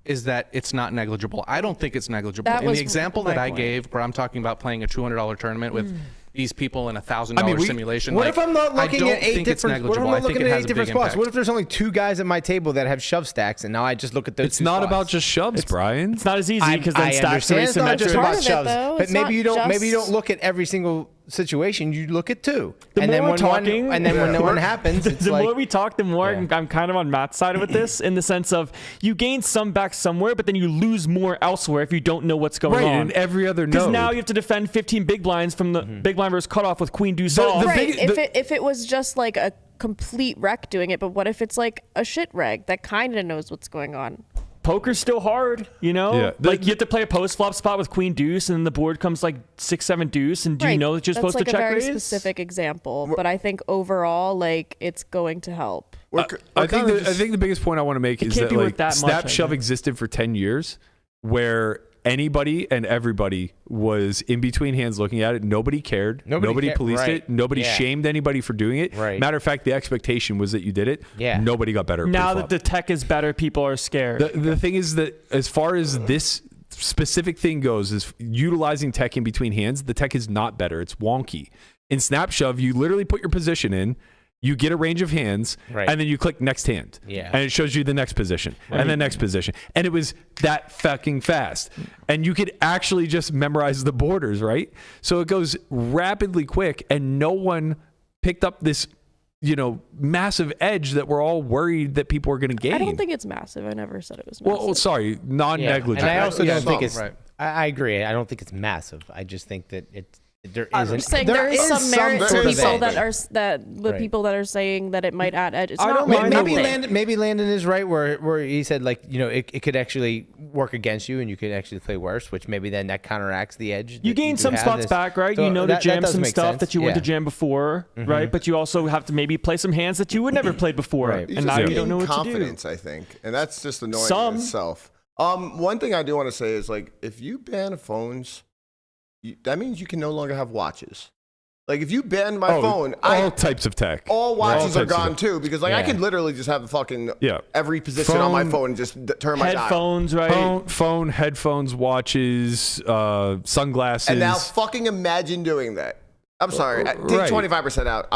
is that it's not negligible. I don't think it's negligible. In the example that I gave, where I'm talking about playing a $200 tournament with these people in a $1,000 simulation. What if I'm not looking at 8 different? What if I'm not looking at 8 different spots? Impact. What if there's only 2 guys at my table that have shove stacks, and now I just look at those? It's not about just shoves, Brian. It's not as easy because then I stacks are understand it's not just asymmetric. about Part of it, shoves, though. but It's maybe not you don't. Maybe you just- don't look at every single situation. You look at 2, The and then more when we're one, talking- and then when one happens, it's the like more we talk, the more I'm kind of on Matt's side with this, in the sense of you gain some back somewhere, but then you lose more elsewhere if you don't know what's going on. Right, and every other Because node. now you have to defend 15 big blinds from the big blind versus cutoff with queen deuce off. Right. If it was just like a complete wreck doing it, but what if it's like a shit reg that kind of knows what's going on? poker's still hard, you know? Yeah. Like you have to play a post flop spot with queen deuce, and then the board comes like 6-7 deuce, and do you know that you're supposed to check raise? That's like a very specific example, but I think overall, like, it's going to help. I think the biggest point I want to make is that like snap shove existed for 10 years, where anybody and everybody was in between hands looking at it. Nobody cared. Nobody policed it. Nobody shamed anybody for doing it. Right. Matter of fact, the expectation was that you did it. Yeah. Nobody got better. Now that the tech is better, people are scared. The thing is that as far as this specific thing goes, is utilizing tech in between hands, the tech is not better. It's wonky. In snap shove, you literally put your position in. You get a range of hands, and then you click next hand, and it shows you the next position, and the next position. And it was that fucking fast. And you could actually just memorize the borders, right? So it goes rapidly quick, and no one picked up this, massive edge that we're all worried that people are going to gain. I don't think it's massive. I never said it was massive. Well, sorry, non-negligent. And I also don't think it's, I agree. I don't think it's massive. I just think that it's, I'm saying there is some merit to people people that are saying that it might add edge. It's not maybe Landon is right where he said it could actually work against you and you could actually play worse, which maybe then that counteracts the edge. You gain some spots back, right? So to jam some stuff that you went to jam before, right? But you also have to maybe play some hands that you would never played before, and now you don't know what to do. Confidence, I think, and that's just annoying in itself. One thing I do want to say is if you ban phones, that means you can no longer have watches. Like if you ban my phone, all types of tech, all watches are gone too. Because I can literally just have the fucking every position on my phone and just turn my headphones, right? Phone, headphones, watches, sunglasses. And now fucking imagine doing that. I'm sorry, take 25% out.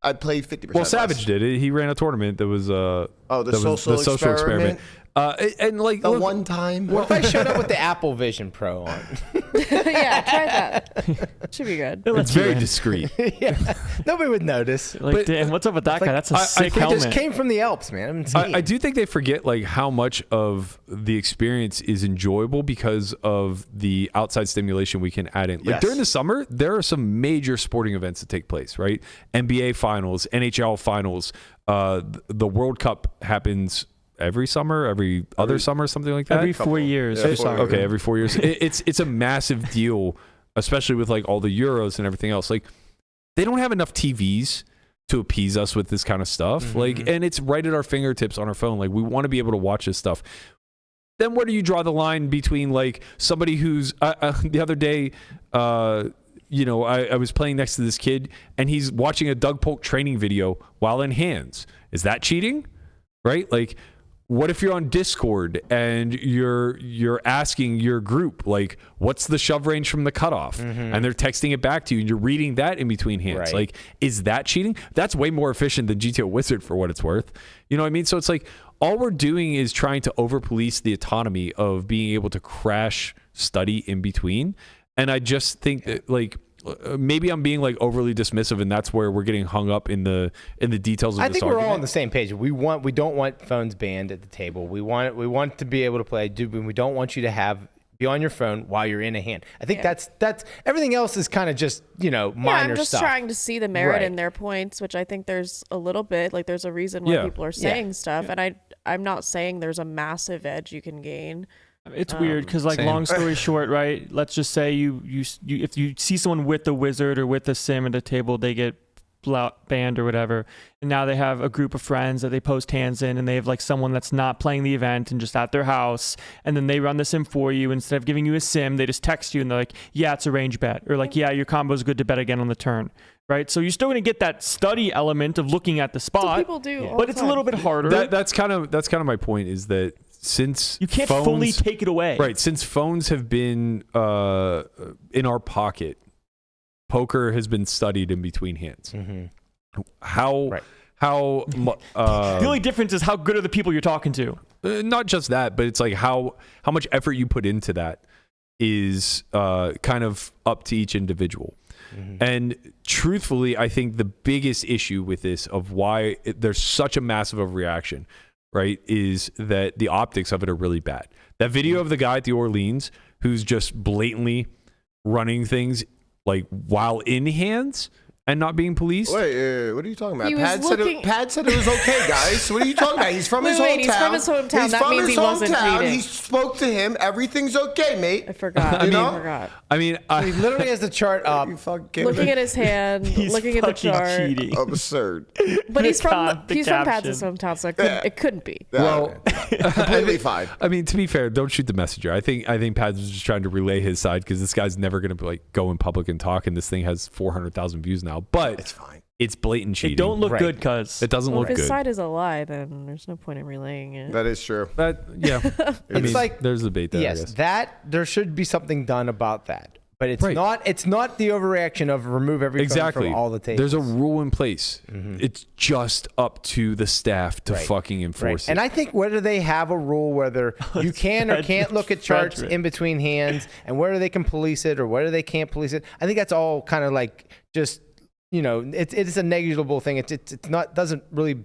I'd play 50%. Well, Savage did it. He ran a tournament that was the social experiment. And the one time. What if I showed up with the Apple Vision Pro on? Yeah, try that. Should be good. It's very discreet. Nobody would notice. Damn, what's up with that guy? That's a sick helmet. It just came from the Alps, man. I do think they forget how much of the experience is enjoyable because of the outside stimulation we can add in. During the summer, there are some major sporting events that take place, right? NBA finals, NHL finals, the World Cup happens every summer, every other summer, something like that. Every 4 years. Okay, every 4 years. It's a massive deal, especially with all the Euros and everything else. They don't have enough TVs to appease us with this kind of stuff. And it's right at our fingertips on our phone. We want to be able to watch this stuff. Then where do you draw the line between somebody who's the other day? I was playing next to this kid, and he's watching a Doug Polk training video while in hands. Is that cheating? Right? What if you're on Discord and you're asking your group what's the shove range from the cutoff, and they're texting it back to you, and you're reading that in between hands? Is that cheating? That's way more efficient than GTO Wizard for what it's worth. You know what I mean? So it's all we're doing is trying to over police the autonomy of being able to crash study in between, and I just think that maybe I'm being overly dismissive, and that's where we're getting hung up in the details of this argument. I think we're all on the same page. We don't want phones banned at the table. We want to be able to play. We don't want you to be on your phone while you're in a hand. I think that's everything else is kind of just minor stuff. I'm just trying to see the merit in their points, which I think there's a little bit there's a reason why people are saying stuff, and I'm not saying there's a massive edge you can gain. It's weird because long story short, right? Let's just say you if you see someone with the wizard or with the sim at the table, they get banned or whatever, and now they have a group of friends that they post hands in, and they have someone that's not playing the event and just at their house, and then they run the sim for you. Instead of giving you a sim, they just text you and they're yeah, it's a range bet, or yeah, your combo is good to bet again on the turn. Right, so you're still going to get that study element of looking at the spot, people do, but it's a little bit harder. That's kind of my point, is that since you can't fully take it away, right? Since phones have been in our pocket, poker has been studied in between hands. How the only difference is how good are the people you're talking to. Not just that, but it's how much effort you put into that is kind of up to each individual. And truthfully, I think the biggest issue with this, of why there's such a massive of reaction, right, is that the optics of it are really bad. That video of the guy at the Orleans who's just blatantly running things while in hands and not being policed. Wait, what are you talking about? He was Pad said it was okay, guys. What are you talking about? He's from his hometown. Wait, he's from his hometown. He's That from means his he wasn't hometown. cheating. He spoke to him. Everything's okay, mate. I forgot. You I know? forgot. I mean, He literally has the chart up. You fucking Looking at his hand, He's looking at the fucking chart. cheating. absurd. But he's from The he's from Pat's caption. hometown, so it couldn't be. well, Completely fine. I mean, to be fair, don't shoot the messenger. I think Paz was just trying to relay his side because this guy's never going to like go in public and talk, and this thing has 400,000 views now. But It's fine. it's blatant cheating. It don't look Right. good, cuz. It doesn't Well, look if his good. side is a lie, then there's no point in relaying it. That is true. Yeah. I mean, like- there's a debate there. I Yes, guess. that there should be something done about that. But it's Right. not. It's not the overreaction of remove every phone Exactly. from all the tables. There's a rule in place. It's just up to the staff to Right. fucking enforce it. And I think whether they have a rule whether you can or can't look at charts Frederick. in between hands, and whether they can police it or whether they can't police it, I think that's all kind of like just it's a negligible thing. It's not doesn't really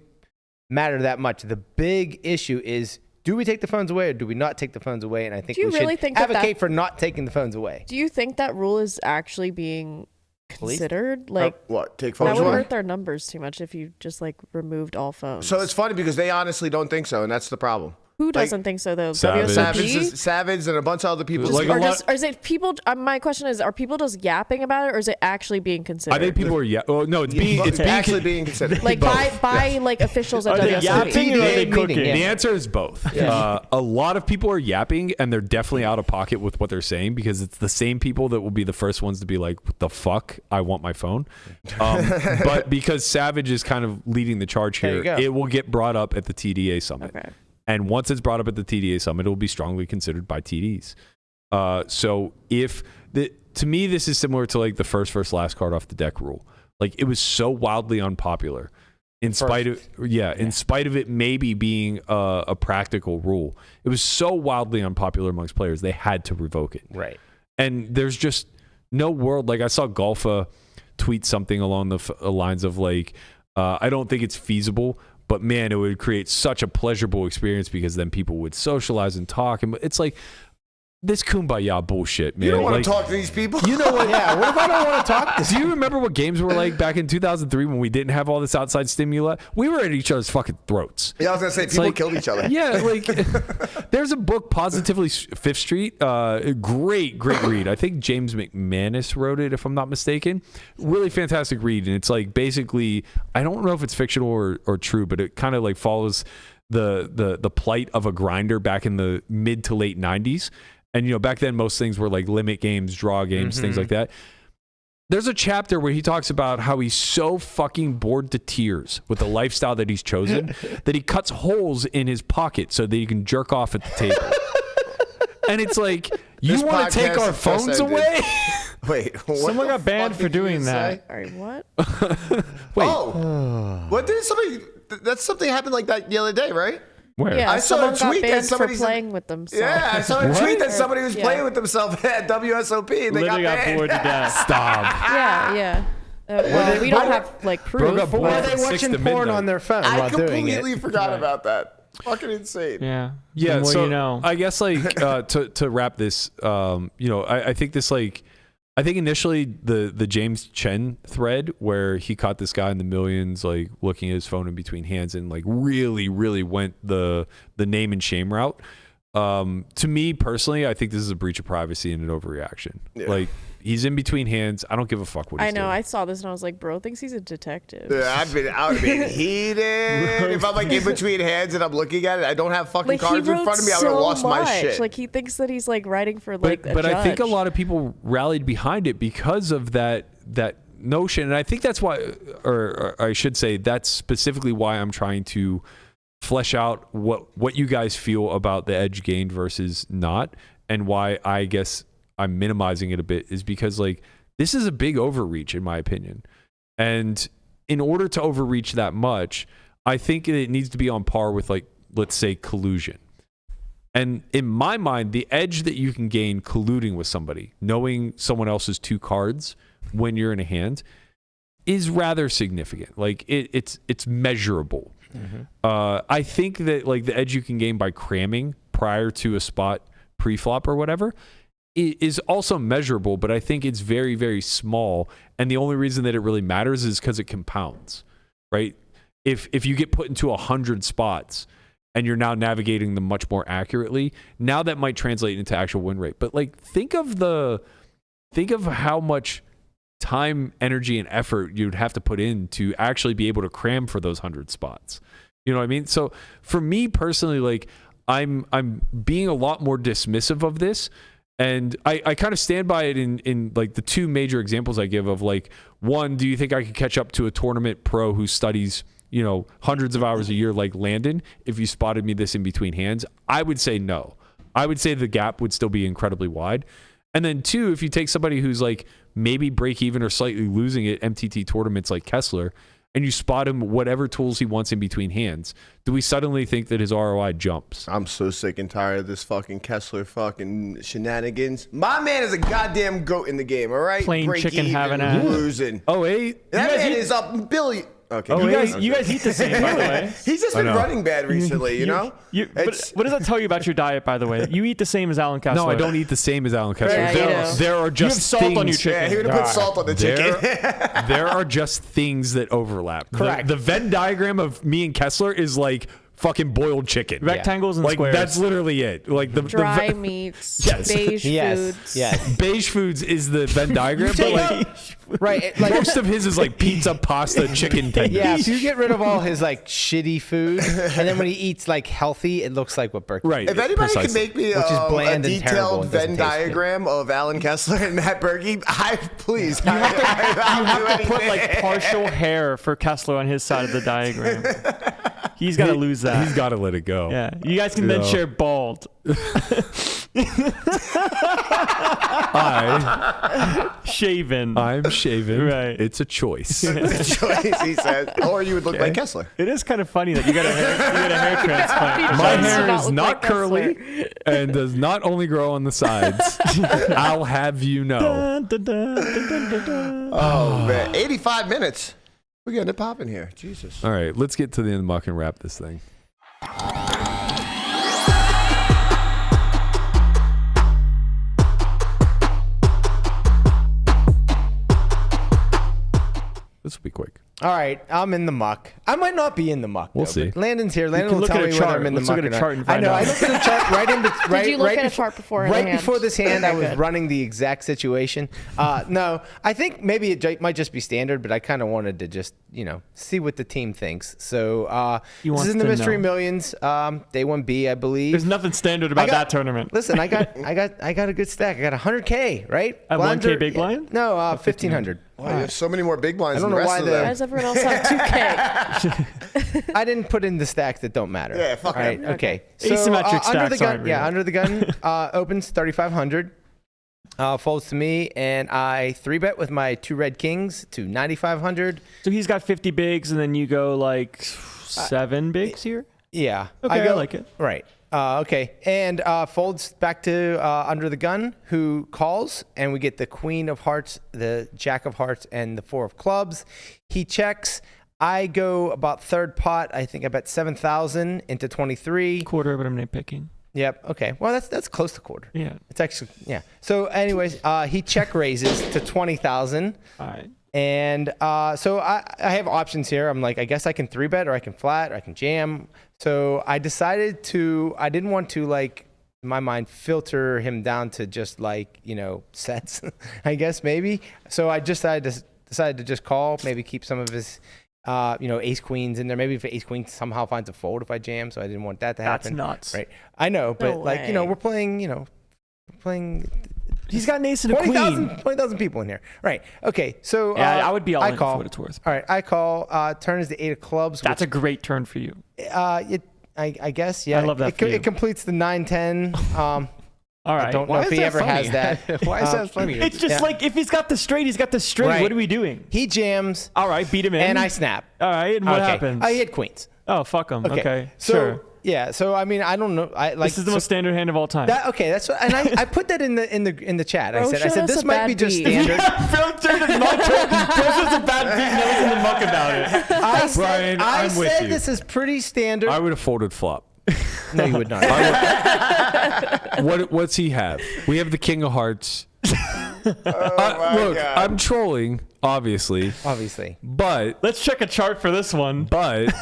matter that much. The big issue is, do we take the phones away or do we not take the phones away? And I think Do you we really should think that advocate for not taking the phones away. Do you think that rule is actually being considered? Like, What? Take that phones would away? hurt their numbers too much if you just like removed all phones. So it's funny because they honestly don't think so, and that's the problem. Who doesn't think so though? Savage. WSOP? Savage and a bunch of other people. Like a lot- or is it people? My question is: are people just yapping about it, or is it actually being considered? I think people are no, it's being actually being considered. like by like officials at Are they WSOP. yapping or are they meeting, cooking? yeah. The answer is both. A lot of people are yapping, and they're definitely out of pocket with what they're saying because it's the same people that will be the first ones to be like, "What the fuck? I want my phone." But because Savage is kind of leading the charge There you here, go. it will get brought up at the TDA summit. Okay. And once it's brought up at the TDA summit, it will be strongly considered by TDs. So to me, this is similar to like the first last card off the deck rule. Like it was so wildly unpopular, in spite of it maybe being a practical rule. It was so wildly unpopular amongst players, they had to revoke it. Right. And there's just no world. Like I saw Golfa tweet something along the lines of like, I don't think it's feasible. But man, it would create such a pleasurable experience because then people would socialize and talk. And it's like this kumbaya bullshit, man. You don't want Like, to talk to these people. You know what? Yeah. What if I don't want to talk to Do you remember what games were like back in 2003 when we didn't have all this outside stimuli? We were at each other's fucking throats. Yeah, I was gonna say people like- killed each other. Yeah, like there's a book, Positively Fifth Street. Great read. I think James McManus wrote it, if I'm not mistaken. Really fantastic read, and it's like basically, I don't know if it's fictional or true, but it kind of like follows the plight of a grinder back in the mid to late 90s. And back then most things were like limit games, draw games, things like that. There's a chapter where he talks about how he's so fucking bored to tears with the lifestyle that he's chosen that he cuts holes in his pocket so that he can jerk off at the table. And it's like, you This want to take podcast our just phones ended. away? Wait, what Someone the got banned fuck for did you doing just that. say? All right, what? Wait. Oh, what did somebody? That's something happened like that the other day, right? Where? Yeah, I saw a someone got tweet that banned for somebody said- playing with themselves. Yeah, I saw a tweet that somebody was Yeah. playing with themselves at WSOP and they Literally got banned. bored to death. Stop. Yeah. Well, we don't have like proof. got bored. Or are they 6 watching to porn midnight. on their phone I while doing completely it? forgot about that. Fucking insane. Yeah. Yeah, The more so you know. I guess like to wrap this, I think this like, I think initially the James Chen thread where he caught this guy in the millions like looking at his phone in between hands and like really went the name and shame route. To me personally, I think this is a breach of privacy and an overreaction. Yeah. Like he's in between hands. I don't give a fuck what he's I know. doing. I saw this and I was like, bro thinks he's a detective. Yeah, I would have been heated if I'm like in between hands and I'm looking at it. I don't have fucking Like he cards in wrote front of me. I would so have lost much. my shit. Like he thinks that he's like writing for like a but judge. I think a lot of people rallied behind it because of that notion, and I think that's why, or I should say, that's specifically why I'm trying to flesh out what you guys feel about the edge gained versus not, and why I guess I'm minimizing it a bit is because like this is a big overreach in my opinion, and in order to overreach that much, I think it needs to be on par with like, let's say, collusion. And in my mind, the edge that you can gain colluding with somebody, knowing someone else's two cards when you're in a hand, is rather significant. Like it's measurable. I think that like the edge you can gain by cramming prior to a spot pre-flop or whatever is also measurable, but I think it's very, very small. And the only reason that it really matters is because it compounds, right? If you get put into 100 spots and you're now navigating them much more accurately, now that might translate into actual win rate. But like, think of how much time, energy, and effort you'd have to put in to actually be able to cram for those 100 spots. You know what I mean? So for me personally, like, I'm being a lot more dismissive of this. And I kind of stand by it in like the two major examples I give of, like, one, do you think I could catch up to a tournament pro who studies, you know, hundreds of hours a year like Landon if you spotted me this in between hands? I would say no. I would say the gap would still be incredibly wide. And then two, if you take somebody who's like maybe break even or slightly losing at MTT tournaments like Kessler, and you spot him whatever tools he wants in between hands, do we suddenly think that his ROI jumps? I'm so sick and tired of this fucking Kessler fucking shenanigans. My man is a goddamn goat in the game, all right? Plain Break chicken even, having ass. losing. Oh, wait. That man is up billion. Okay. You guys eat the same, by the way. He's just been running bad recently, you know? But what does that tell you about your diet, by the way? You eat the same as Alan Kessler. No, I don't eat the same as Alan Kessler. Yeah, There are just you have salt things, on your chicken. Yeah, he would have put salt on the chicken. There are just things that overlap. Correct. The Venn diagram of me and Kessler is like fucking boiled chicken. Rectangles and like squares. That's literally it. Like the Dry meats, Yes. beige Yes. foods. Yes. beige foods is the Venn diagram, but like Right. Like, most of his is like pizza, pasta, chicken tenders. yeah, if you get rid of all his like shitty food, and then when he eats like healthy, it looks like what Berkey. Right. If anybody can make me Which is a bland and terrible detailed and doesn't Venn taste diagram of Alan Kessler and Matt Berkey, please. You have to put like partial hair for Kessler on his side of the diagram. He's got to lose that. He's got to let it go. Yeah. You guys can then share bald. Shaven. I'm shaven. Right. It's a choice. It's a choice, he said. Or you would look like Kessler. It is kind of funny that you got a hair transplant. My Does hair not is look not like curly Kessler. and does not only grow on the sides. I'll have you know. Dun, dun, dun, dun, dun, dun, dun. Oh, man. 85 minutes. We're getting it popping here. Jesus. All right, let's get to the end of the muck and wrap this thing. This will be quick. All right, I'm in the muck. I might not be in the muck. We'll though, see. but Landon's here. Landon can will look tell at a me whether chart. I'm in the Let's muck look at or a not. chart and I find know. out. I looked at a chart right in. Right, Did you look right at a bef- chart before? Right hand? before this hand, I Okay, was good. running the exact situation. No, I think maybe it might just be standard, but I kind of wanted to just see what the team thinks. So You this want is in the to Mystery know. Millions, day 1B, I believe. There's nothing standard about that tournament. Listen, I got a good stack. I got 100K, right? At Blinds 1K are- big blind? No, 1,500. Wow, you have so many more big blinds I don't than the know rest why of them. Why does everyone else have 2K? I didn't put in the stacks that don't matter. Yeah, fuck All right, them. okay. Asymmetric under the stacks gun, aren't yeah, real. under the gun opens 3,500. Folds to me, and I 3-bet with my 2 red kings to 9,500. So he's got 50 bigs, and then you go like 7 bigs here? Yeah. Okay, I like it. Right. Okay. And folds back to under the gun, who calls, and we get the queen of hearts, the jack of hearts, and the 4 of clubs. He checks. I go about third pot. I think I bet 7,000 into 23. Quarter, but I'm nitpicking. Yep. Okay. Well, that's close to quarter. Yeah. It's actually, yeah. So anyways, he check raises to 20,000. All right. And so I have options here. I'm like, I guess I can 3-bet, or I can flat, or I can jam. So I decided I didn't want to, like, in my mind, filter him down to just like, sets, I guess maybe. So I decided to just call, maybe keep some of his, ace queens in there. Maybe if ace queen somehow finds a fold if I jam. So I didn't want that to happen. That's nuts. Right. I know, but No like, way. we're playing. He's got an ace and a 20,000 people in here. Right. Okay. So Yeah, I would be all in call. for what it's worth. All right. I call. Turn is the 8 of clubs. That's a great turn for you. I guess. Yeah. I love that for you. It completes the 9-10. All right. I don't know if he ever has that. Why is that funny? It's just Yeah. like if he's got the straight, he's got the straight. Right. What are we doing? He jams. All right, beat him in. And I snap. All right, and what Okay. happens? I hit queens. Oh, fuck him. Okay. So sure. yeah. So I mean, I don't know. I like This is the most standard hand of all time. That's what, and I put that in the chat. I Bro, said showed us this a might bad be just beat. standard. Filter does not This is a bad beat. No one's in the muck about it. Brian, I I'm with said you. this is pretty standard. I would have folded flop. No, you would not. What's he have? We have the King of Hearts. Look, God. I'm trolling, obviously, but Let's check a chart for this one. but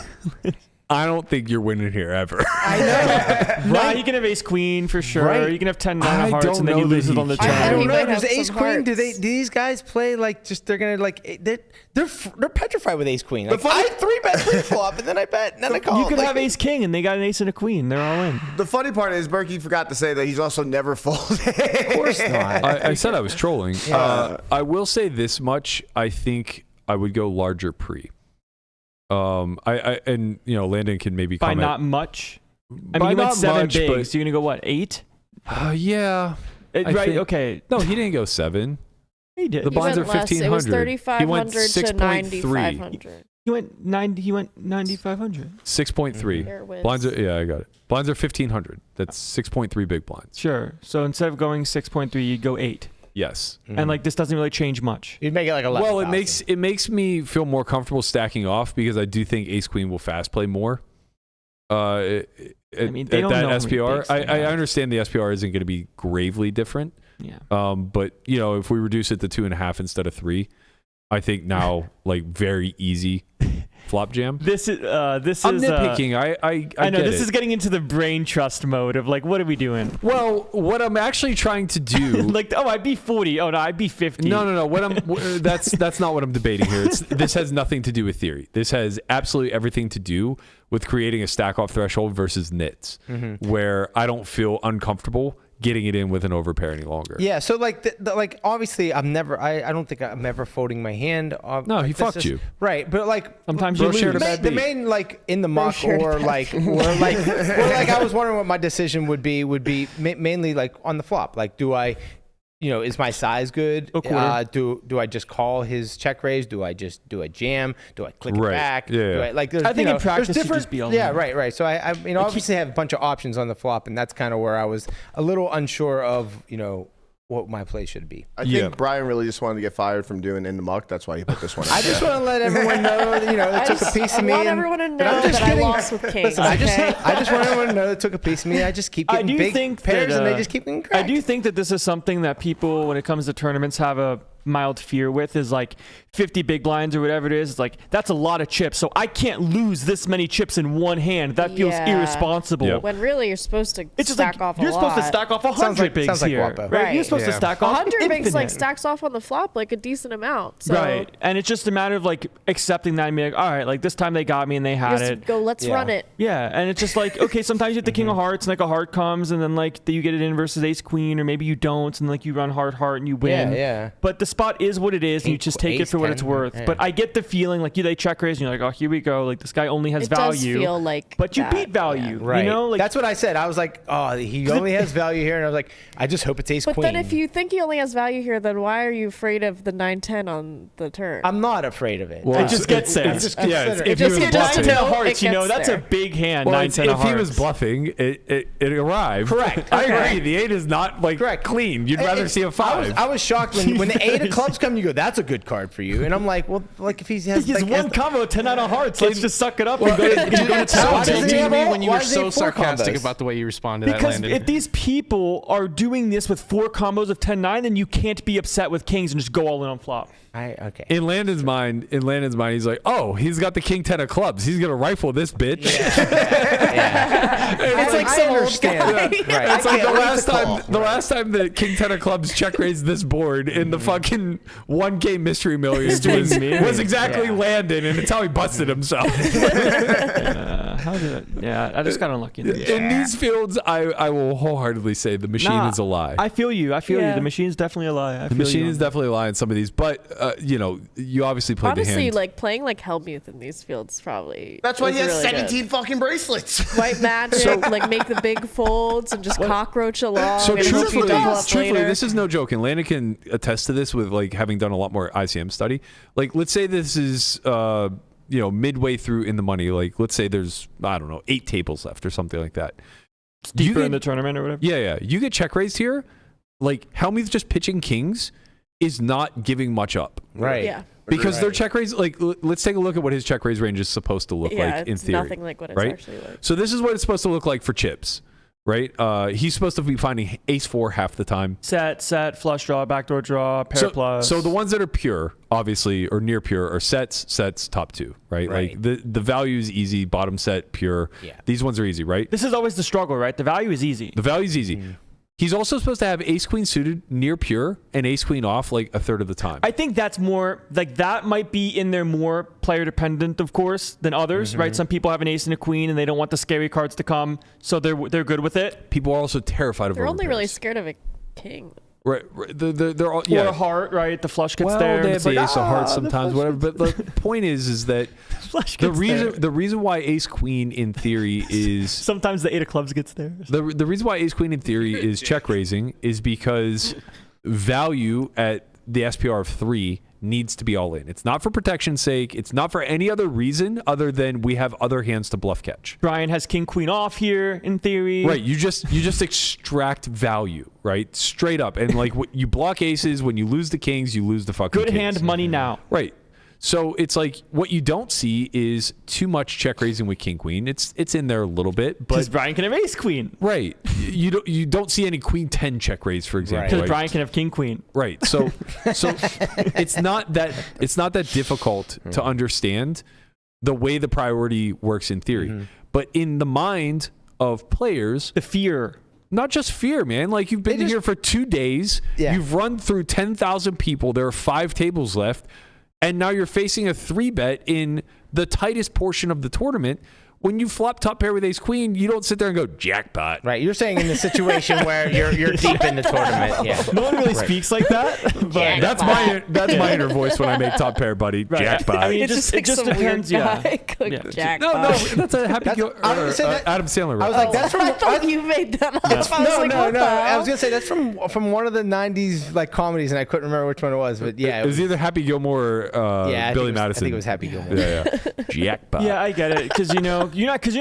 I don't think you're winning here ever. I know. Nah, you can have ace queen for sure. Right. You can have 10 I 9 hearts don't and then you know lose that it on the he turn. can. I don't He know. might Does have ace some queen? Do hearts. these guys play like just? They're gonna like they're petrified with ace queen. Like, funny- I 3-bet pre-flop and then I bet and then I call. You could Like, have ace king and they got an ace and a queen. They're all in. The funny part is Berkey forgot to say that he's also never folded. Of course not. I said I was trolling. I will say this much. I think I would go larger pre. And you know, Landon can maybe By comment. not much. I By mean, you went not 7 much, bigs. but- So you're going to go, what, 8? Yeah. I Right, think- okay. No, he didn't go 7. He did. The blinds are went less. 1,500. It was He went 3,500 to 6.3. 9,500. He went 9,500. 6.3. Fair wins. Blinds are, yeah, I got it. Blinds are 1,500. That's 6.3 big blinds. Sure. So instead of going 6.3, you'd go 8. Yes. And like this doesn't really change much. You'd make it like 11. Well, it makes me feel more comfortable stacking off because I do think Ace Queen will fast play more. I mean, they at don't that know how many SPR, bigs they I have. understand the SPR isn't going to be gravely different. Yeah. But you know, if we reduce it to 2.5 instead of 3, I think now like very easy flop jam. This is I'm nitpicking. I know get this it. is getting into the brain trust mode of like, what are we doing? Well, what I'm actually trying to do, Like, oh, I'd be 40. Oh no, I'd be 50. no. That's not what I'm debating here. This has nothing to do with theory. This has absolutely everything to do with creating a stack off threshold versus nits, where I don't feel uncomfortable getting it in with an overpair any longer. Yeah, so like, like obviously, I don't think I'm ever folding my hand. No, like, he that's fucked you. Right, but like Sometimes Bro you shared lose. a bad the beat. main like in the muck shared a or bad like I was wondering what my decision would be mainly like on the flop. Like, do I, you know, is my size good? A quarter. Do I just call his check raise? Do I just do a jam? Do I click it Right. back? Yeah. Do I, like, there's, I think you know, in practice there's you different, just be all yeah, in. right. So I you know, obviously have a bunch of options on the flop, and that's kind of where I was a little unsure of, you know, what my play should be. I think Brian really just wanted to get fired from doing In the Muck. That's why he put this one in. I just want to let everyone know that, you know, it took a piece of me. I want and- everyone to and know I'm just that I kidding. lost with Kings. Listen, I just want everyone to know it took a piece of me. I just keep I getting do big think pairs, that, and they just keep getting I cracked. do think that this is something that people, when it comes to tournaments, have a mild fear with, is like 50 big blinds or whatever it is. It's like, that's a lot of chips, so I can't lose this many chips in one hand. That feels Yeah. irresponsible. Yep. When really you're supposed to It's just stack like, off a you're supposed to lot. stack off 100 Sounds like bigs here. Guapo. Right? You're Right. supposed to Yeah. stack off 100 bigs like infinite. stacks off on the flop like a decent amount. So Right. And it's just a matter of like accepting that and being like, all right, like this time they got me and they you had just it. go, let's Yeah. run it. Yeah, and it's just like, okay, sometimes you get the king of hearts and like a heart comes and then like you get it in versus ace queen, or maybe you don't and like you run heart and you win. Yeah. But the spot is what it is, and you just take it Ace for what it's 10, worth. yeah. But I get the feeling like they check raise and you're like, oh, here we go. Like this guy only has It does value. feel like but you that, beat value. Right. You know, like that's what I said. I was like, oh, he only has value here, and I was like, I just hope it's ace But queen. then if you think he only has value here, then why are you afraid of the 9-10 on the turn? I'm not afraid of it. Well, it just gets there. it's- It's yeah, considered. if It he just was gets bluffing. there. 9-10 of It hearts, you know, gets that's there. a big hand. Well, 9-10 of if he hearts. was bluffing, it arrived. Correct. I Okay. agree. The 8 is not like Correct. clean. You'd rather see a 5. I was shocked when the 8 of clubs come. You go, that's a good card for you, and I'm like, well, like if he has He has like, one combo, 10 out of hearts. Let's just suck it up and go to So town. why does he Explain have to me all- when you why were does he so have 4 sarcastic combos? about the way you responded to that, Because Landon. if these people are doing this with 4 combos of 10-9, then you can't be upset with kings and just go all in on flop. Okay. In Landon's mind, he's like, oh, he's got the king 10 of clubs. He's gonna rifle this bitch. It's like I some old understand. guy. Right. It's like I can't wait to the last time the king 10 of clubs check raised this board in the fucking 1K mystery millions was exactly Yeah. Landon, and it's how he busted himself. How did it? Yeah, I just got unlucky. In these fields, I will wholeheartedly say the machine Nah, is a lie. I feel you. I feel you. Yeah. The machine's definitely a lie. The machine is definitely a lie in some of these, but you know, you obviously played the Honestly, hand. like playing like Hellmuth in these fields probably. That's why is he has really 17 fucking bracelets. good. White magic, like make the big folds and just cockroach along. So and hope you double up truthfully, later. this is no joke, and Landon can attest to this with like having done a lot more ICM study. Like, let's say this is you know, midway through in the money. Like, let's say there's, I don't know, 8 tables left or something like that. It's deeper You in get- the tournament or whatever. Yeah. You get check raised here. Like, Helmuth just pitching kings is not giving much up. Right. Yeah. Because their check raise, like, let's take a look at what his check raise range is supposed to look like in it's theory. nothing like what it's right? actually like. So this is what it's supposed to look like for chips, right? He's supposed to be finding ace 4 half the time. Set, flush draw, backdoor draw, pair plus. So the ones that are pure, obviously, or near pure, are sets, top 2, right? Like the value is easy, bottom set, pure. Yeah. These ones are easy, right? This is always the struggle, right? The value is easy. The value is easy. He's also supposed to have ace queen suited near pure and ace queen off like a third of the time. I think that's more like that might be in there more player dependent, of course, than others, right? Some people have an ace and a queen and they don't want the scary cards to come, so they're good with it. People are also terrified of They're only overpairs. really scared of a king. Right. They're all, Or a heart, right? The flush gets well, there. they It's have the like, ace of hearts sometimes, whatever. But the point is that flush the gets there. reason why ace queen in theory is Sometimes the 8 of clubs gets there. the reason why ace queen in theory is check raising is because value at the SPR of 3 needs to be all in. It's not for protection's sake. It's not for any other reason other than we have other hands to bluff catch. Brian has king queen off here in theory. Right, you just extract value, right? Straight up. And like you block aces, when you lose the kings, you lose the fucking Good kings. hand, money now. Right. So it's like what you don't see is too much check raising with king queen. It's in there a little bit, Because but Brian can have ace queen. right. You don't see any queen 10 check raise, for example. Because Right. Brian can have king queen. Right. So it's not that difficult to understand the way the priority works in theory. But in the mind of players, The fear. not just fear, man. Like you've been here for 2 days. Yeah. You've run through 10,000 people. There are 5 tables left. And now you're facing a 3-bet in the tightest portion of the tournament. When you flop top pair with ace queen, you don't sit there and go jackpot. Right. You're saying in the situation where you're deep in the tournament. Yeah. No one really speaks like that. But That's my inner voice when I make top pair, buddy. Right. Jackpot. I mean, It's just like some depends. weird Yeah. guy. Like Yeah. jackpot. that's a happy I would say that- Adam Sandler. I was like, that's from. I thought you made that up. That's I was like, what the I hell? was gonna say that's from one of the '90s like comedies, and I couldn't remember which one it was. But yeah, it was either Happy Gilmore or yeah, Billy Madison. I think it was Happy Gilmore. Yeah. Jackpot. Yeah, I get it. Because you're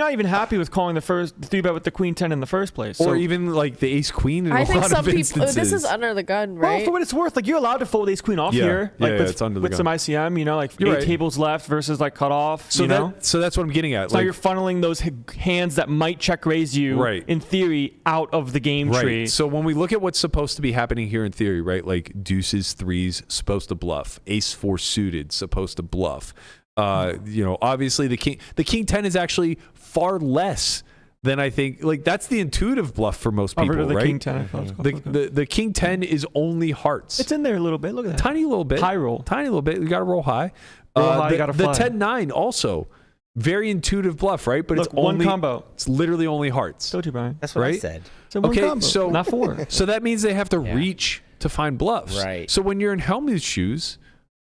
not even happy with calling the 3-bet with the queen 10 in the first place. Or So, even like the ace queen in I a think lot some of people. instances. This is under the gun, well, right? for what it's worth, like you're allowed to fold ace queen off Yeah. here. Yeah, Like yeah, with, it's under the with some gun. ICM, like You're 8 right. tables left versus like cut off. so so that's what I'm getting at. So now Like, you're funneling those hands that might check raise you, Right. in theory, out of the game tree. right. So when we look at what's supposed to be happening here in theory, right? Like deuces, threes, supposed to bluff. Ace 4 suited, supposed to bluff. Obviously the king 10 is actually far less than I think. Like that's the intuitive bluff for most people, Over to the right? king 10. The king 10 is only hearts. It's in there a little bit. Look at that. Tiny little bit. High roll. Tiny little bit. You got to roll high. Roll high, you gotta the fly. 10-9 also very intuitive bluff, right? But Look, it's one only combo. It's literally only hearts. Told you, Brian. That's what I Right? said. It's a one Okay, combo, so not 4. So that means they have to reach to find bluffs. Right. So when you're in Helmuth's shoes,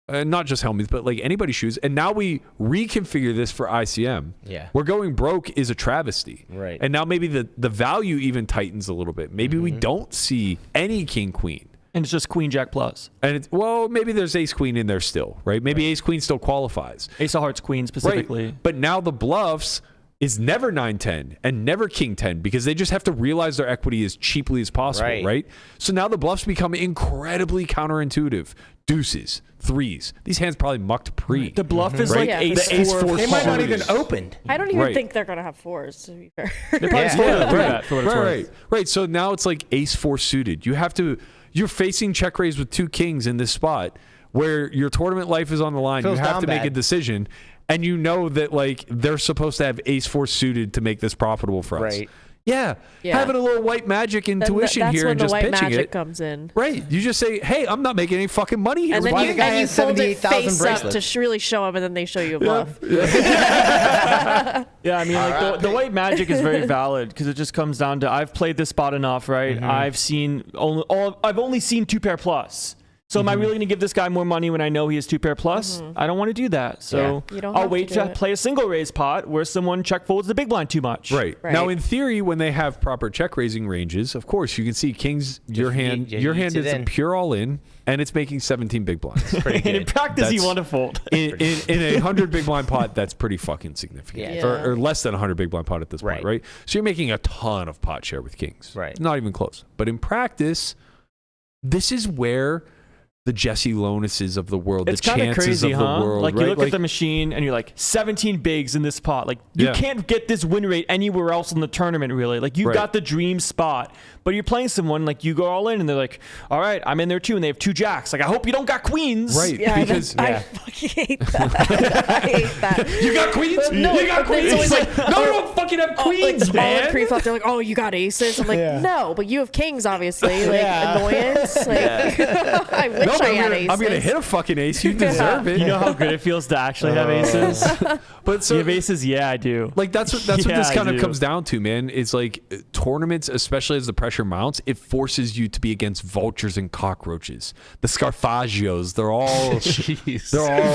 not just Helmuth, but like anybody's shoes, and now we reconfigure this for ICM. Yeah. We're going broke is a travesty. Right. And now maybe the value even tightens a little bit. Maybe we don't see any king queen. And it's just queen jack plus. And it's, maybe there's ace queen in there still, right? Maybe ace queen still qualifies. Ace of hearts queen specifically. Right. But now the bluffs is never 9-10 and never king 10 because they just have to realize their equity as cheaply as possible, right? So now the bluffs become incredibly counterintuitive. Deuces, threes. These hands probably mucked pre. The bluff is right? like Yeah. ace The ace 4. four They might not suited. even opened. I don't even Right. think they're gonna have 4s. To be fair. They probably still have that for what it's worth. Right. So now it's like ace 4 suited. You're facing check raise with 2 kings in this spot where your tournament life is on the line. Feels you have down to make a bad. decision. And you know that like they're supposed to have ace 4 suited to make this profitable for us. Right. Yeah. Yeah. Having a little white magic Then intuition that's here when and the just white pitching magic it. comes in. Right. You just say, hey, I'm not making any fucking money here. And then why you, the guy and you has fold it 78,000 face up bracelets. to really show them, and then they show you a bluff. Yeah, I mean, like the white magic is very valid because it just comes down to I've played this spot enough, right? I've only seen 2-pair plus. So am I really going to give this guy more money when I know he has 2-pair plus? I don't want to do that. So You don't I'll have wait to do to it. play a single raise pot where someone check folds the big blind too much. Right. Right. Now, in theory, when they have proper check raising ranges, of course, you can see kings. Your hand yeets it is a in. pure all in, and it's making 17 big blinds. Pretty And in good. practice, you That's- want to fold. in a 100 big blind pot, that's pretty fucking significant. Yeah. Or less than 100 big blind pot at this point, Right. right? So you're making a ton of pot share with kings. Right. Not even close. But in practice, this is where the Jesse Lonuses of the world, It's the kind of chances crazy, of the huh? world. Like right? you look at the machine and you're like 17 bigs in this pot. Like you Yeah. can't get this win rate anywhere else in the tournament, really. Like you Right. got the dream spot, but you're playing someone like you go all in and they're like, all right, I'm in there too, and they have 2 jacks. Like I hope you don't got queens. Right. Yeah, Because I fucking hate that. I hate that. you got queens? No, you got but queens? it's It's always like, no, you don't fucking have queens, like, man. All in pre-flop, they're like, oh, you got aces. I'm like, Yeah. no, but you have kings, obviously. Like, Yeah. annoyance. Like, I wish No, but I had aces. I'm gonna hit a fucking ace. You deserve it. You know how good it feels to actually have aces? But so You have aces? Yeah, I do. like that's what this Yeah, I kind of do. comes down to, man. It's like tournaments, especially as the pressure mounts, it forces you to be against vultures and cockroaches. The Scarfagios, they're all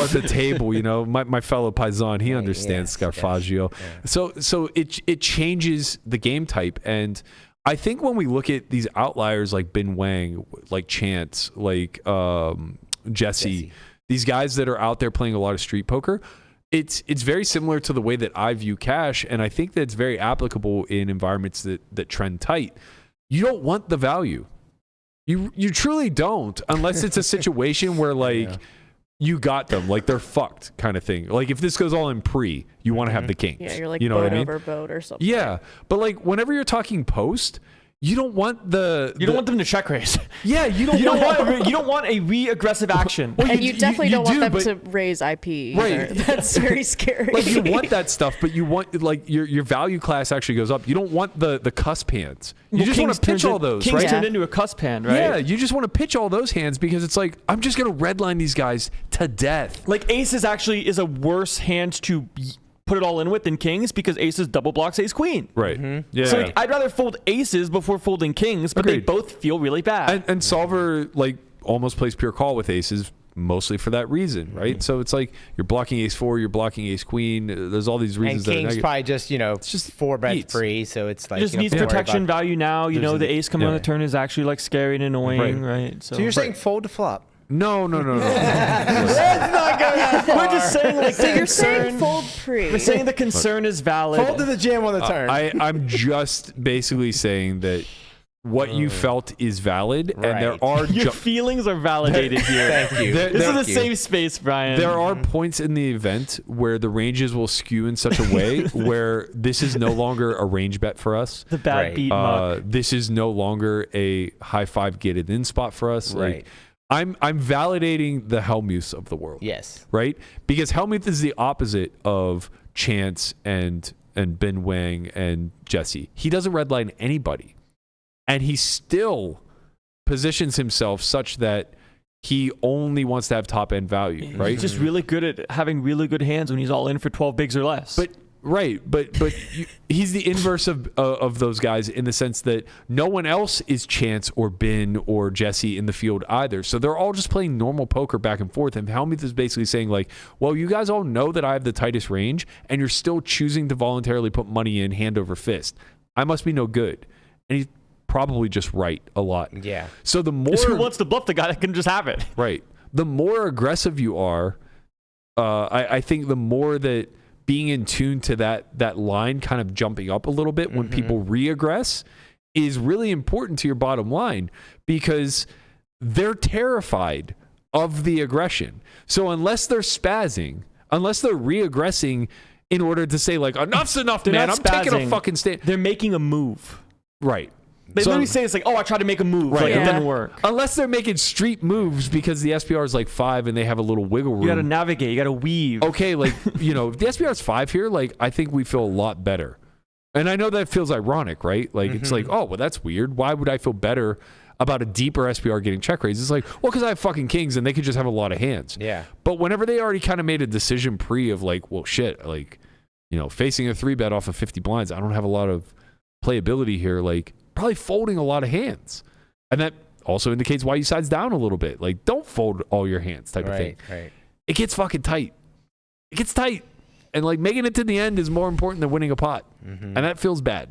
at the table. You know, my fellow paisan, he understands Scarfagio. So it changes the game type, and I think when we look at these outliers like Bin Wang, like Chance, like Jesse, these guys that are out there playing a lot of street poker, it's very similar to the way that I view cash, and I think that's very applicable in environments that trend tight. You don't want the value. You truly don't, unless it's a situation where like you got them, like they're fucked kind of thing. Like if this goes all in pre, you want to have the kings. Yeah, you're like you know boat what I mean? over boat or something. Yeah, but like whenever you're talking post, you don't want You don't want them to check raise. Yeah, you don't You don't want a re-aggressive action. Well, And you definitely don't want them but- to raise IP either. Right. That's very scary. Like you want that stuff, but you want like your value class actually goes up. You don't want the cusp hands. You Well, just want Kings to pitch turns all in- those, Kings right? turned into a cusp hand, right? Yeah, you just want to pitch all those hands because it's like I'm just gonna redline these guys to death. Like aces actually is a worse hand to put it all in with than kings because aces double blocks ace queen. Right. Yeah. So like, I'd rather fold aces before folding kings, but Agreed. they both feel really bad. And Solver like almost plays pure call with aces mostly for that reason, right? So it's like you're blocking ace 4, you're blocking ace queen. There's all these reasons And that are King's negative. probably just, It's just 4 bets eats. free, so it's like It just you don't needs have to worry protection about- value now. You know, the ace coming on the turn is actually like scary and annoying, right? So you're saying fold to flop? No. Let's not go that far. We're just saying like so you're saying fold pre. We're saying the concern is valid. Fold to the jam on the turn. I'm just basically saying that what you felt is valid, and there Right. are Your feelings are validated here. Thank you. This is a safe space, Brian. there are points in the event where the ranges will skew in such a way where this is no longer a range bet for us. the bad Right. beat muck. This is no longer a high 5 get it in spot for us. Right. Like, I'm validating the Helmuths of the world. Yes. Right? Because Helmuth is the opposite of Chance and Ben Wang and Jesse. He doesn't redline anybody. And he still positions himself such that he only wants to have top end value, right? He's just really good at having really good hands when he's all in for 12 bigs or less. But he's the inverse of those guys in the sense that no one else is Chance or Ben or Jesse in the field either. So they're all just playing normal poker back and forth. And Helmuth is basically saying like, well, you guys all know that I have the tightest range and you're still choosing to voluntarily put money in hand over fist. I must be no good. And he's probably just right a lot. Yeah. So the more Because who wants to bluff the guy that can just have it? right, the more aggressive you are, I think the more that being in tune to that line kind of jumping up a little bit when people re-aggress is really important to your bottom line because they're terrified of the aggression. So unless they're spazzing, unless they're re-aggressing in order to say like enough's enough, They're man, not I'm taking a spazzing. fucking stand. They're making a move. Right. They So- literally say it's like, oh, I tried to make a move. Right. Like, Yeah. it didn't work. Unless they're making street moves because the SPR is like 5 and they have a little wiggle room. You got to navigate. You got to weave. Okay, like, you know, if the SPR is 5 here, like, I think we feel a lot better. And I know that feels ironic, right? Like, it's like, oh, well, that's weird. Why would I feel better about a deeper SPR getting check raised? It's like, well, because I have fucking kings and they could just have a lot of hands. Yeah. But whenever they already kind of made a decision pre of like, well, shit, like, you know, facing a 3-bet off of 50 blinds, I don't have a lot of playability here. Like, probably folding a lot of hands. And that also indicates why you sides down a little bit. Like, don't fold all your hands type of thing. Right. It gets fucking tight. It gets tight. And like making it to the end is more important than winning a pot. And that feels bad.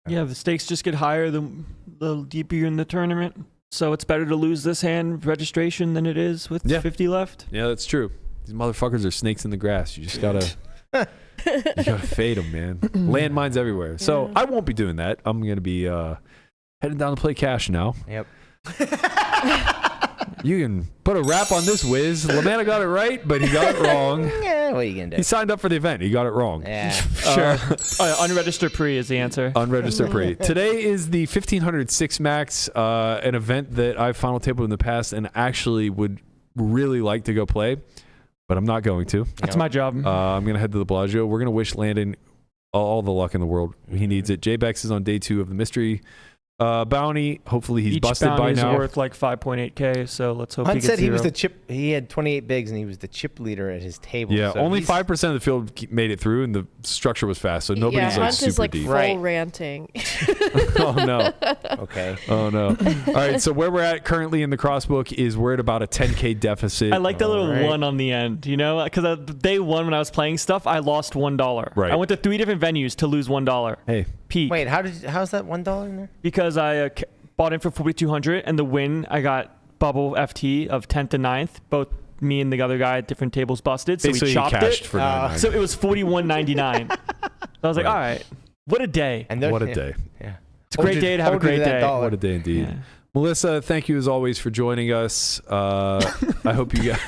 Yeah, the stakes just get higher the deeper you're in the tournament. So it's better to lose this hand registration than it is with 50 left. Yeah, that's true. These motherfuckers are snakes in the grass. You just gotta you gotta fade them, man. Landmines everywhere. So I won't be doing that. I'm gonna be heading down to play cash now. Yep. You can put a wrap on this, Wiz. Lamana got it right, but he got it wrong. Yeah, what are you going to do? He signed up for the event. He got it wrong. Yeah. Sure. Unregistered pre is the answer. Unregistered pre. Today is the 1500 Six Max, an event that I've final tabled in the past and actually would really like to go play, but I'm not going to. That's my job. I'm going to head to the Bellagio. We're going to wish Landon all the luck in the world. He needs it. J-Bex is on day 2 of the mystery bounty. Hopefully he's Each busted by bounty now. is worth like 5.8K, so let's hope Hunt he gets said he was zero. the chip. He had 28 bigs, and he was the chip leader at his table. Yeah, so only he's- 5% of the field made it through, and the structure was fast, so nobody's yeah, like Hunt super is like deep. full Right. ranting. Oh no. Okay. Oh no. All right, so where we're at currently in the crossbook is we're at about a 10K deficit. I like that little Alright. 1 on the end, you know? Because day 1 when I was playing stuff, I lost $1. Right. I went to 3 different venues to lose $1. Hey. Peak. Wait, how's that $1 in there? Because I bought in for 4,200, and the win, I got bubble FT of 10th and 9th. Both me and the other guy at different tables busted, so Basically, we he chopped cashed it. for 99. So it was 41.99. So I was like, Right. all right, what a day. And What a day. Yeah. It's a great day to have a great day. What a day indeed. Yeah. Melissa, thank you as always for joining us. I hope you guys...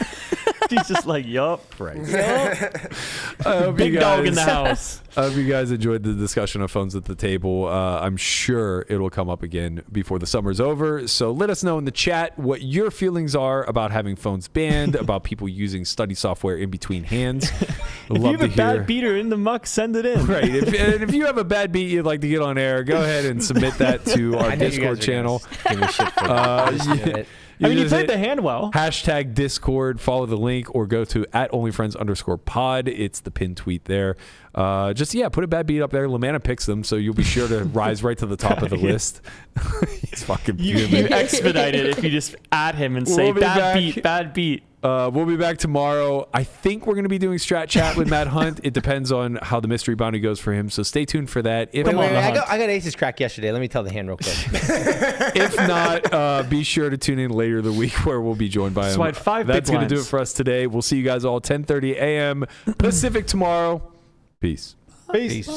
She's just like, yup. Christ. I hope Big you dog in guys- the house. I hope you guys enjoyed the discussion of phones at the table. I'm sure it'll come up again before the summer's over. So let us know in the chat what your feelings are about having phones banned, about people using study software in between hands. If Love you have to a hear. bad beater in the muck, send it in. Right. If you have a bad beat you'd like to get on air, go ahead and submit that to our I knew you Discord guys were channel. gonna Give me shit for that. Just do it. I mean, you just played hit the hand well. Hashtag Discord, follow the link, or go to @onlyfriends_pod. It's the pinned tweet there. Just put a bad beat up there. Lamana picks them, so you'll be sure to rise right to the top of the list. He's fucking You fuming. expedite it if you just add him and say, We'll be bad back. beat, bad beat. We'll be back tomorrow. I think we're going to be doing Strat Chat with Matt Hunt. It depends on how the mystery bounty goes for him, so stay tuned for that. If Wait, Come on, I Hunt. got aces crack yesterday. Let me tell the hand real quick. If not, be sure to tune in later the week where we'll be joined by him. So I had 5 big That's going to do it blinds. for us today. We'll see you guys all 10:30 a.m. Pacific tomorrow. Peace. Peace.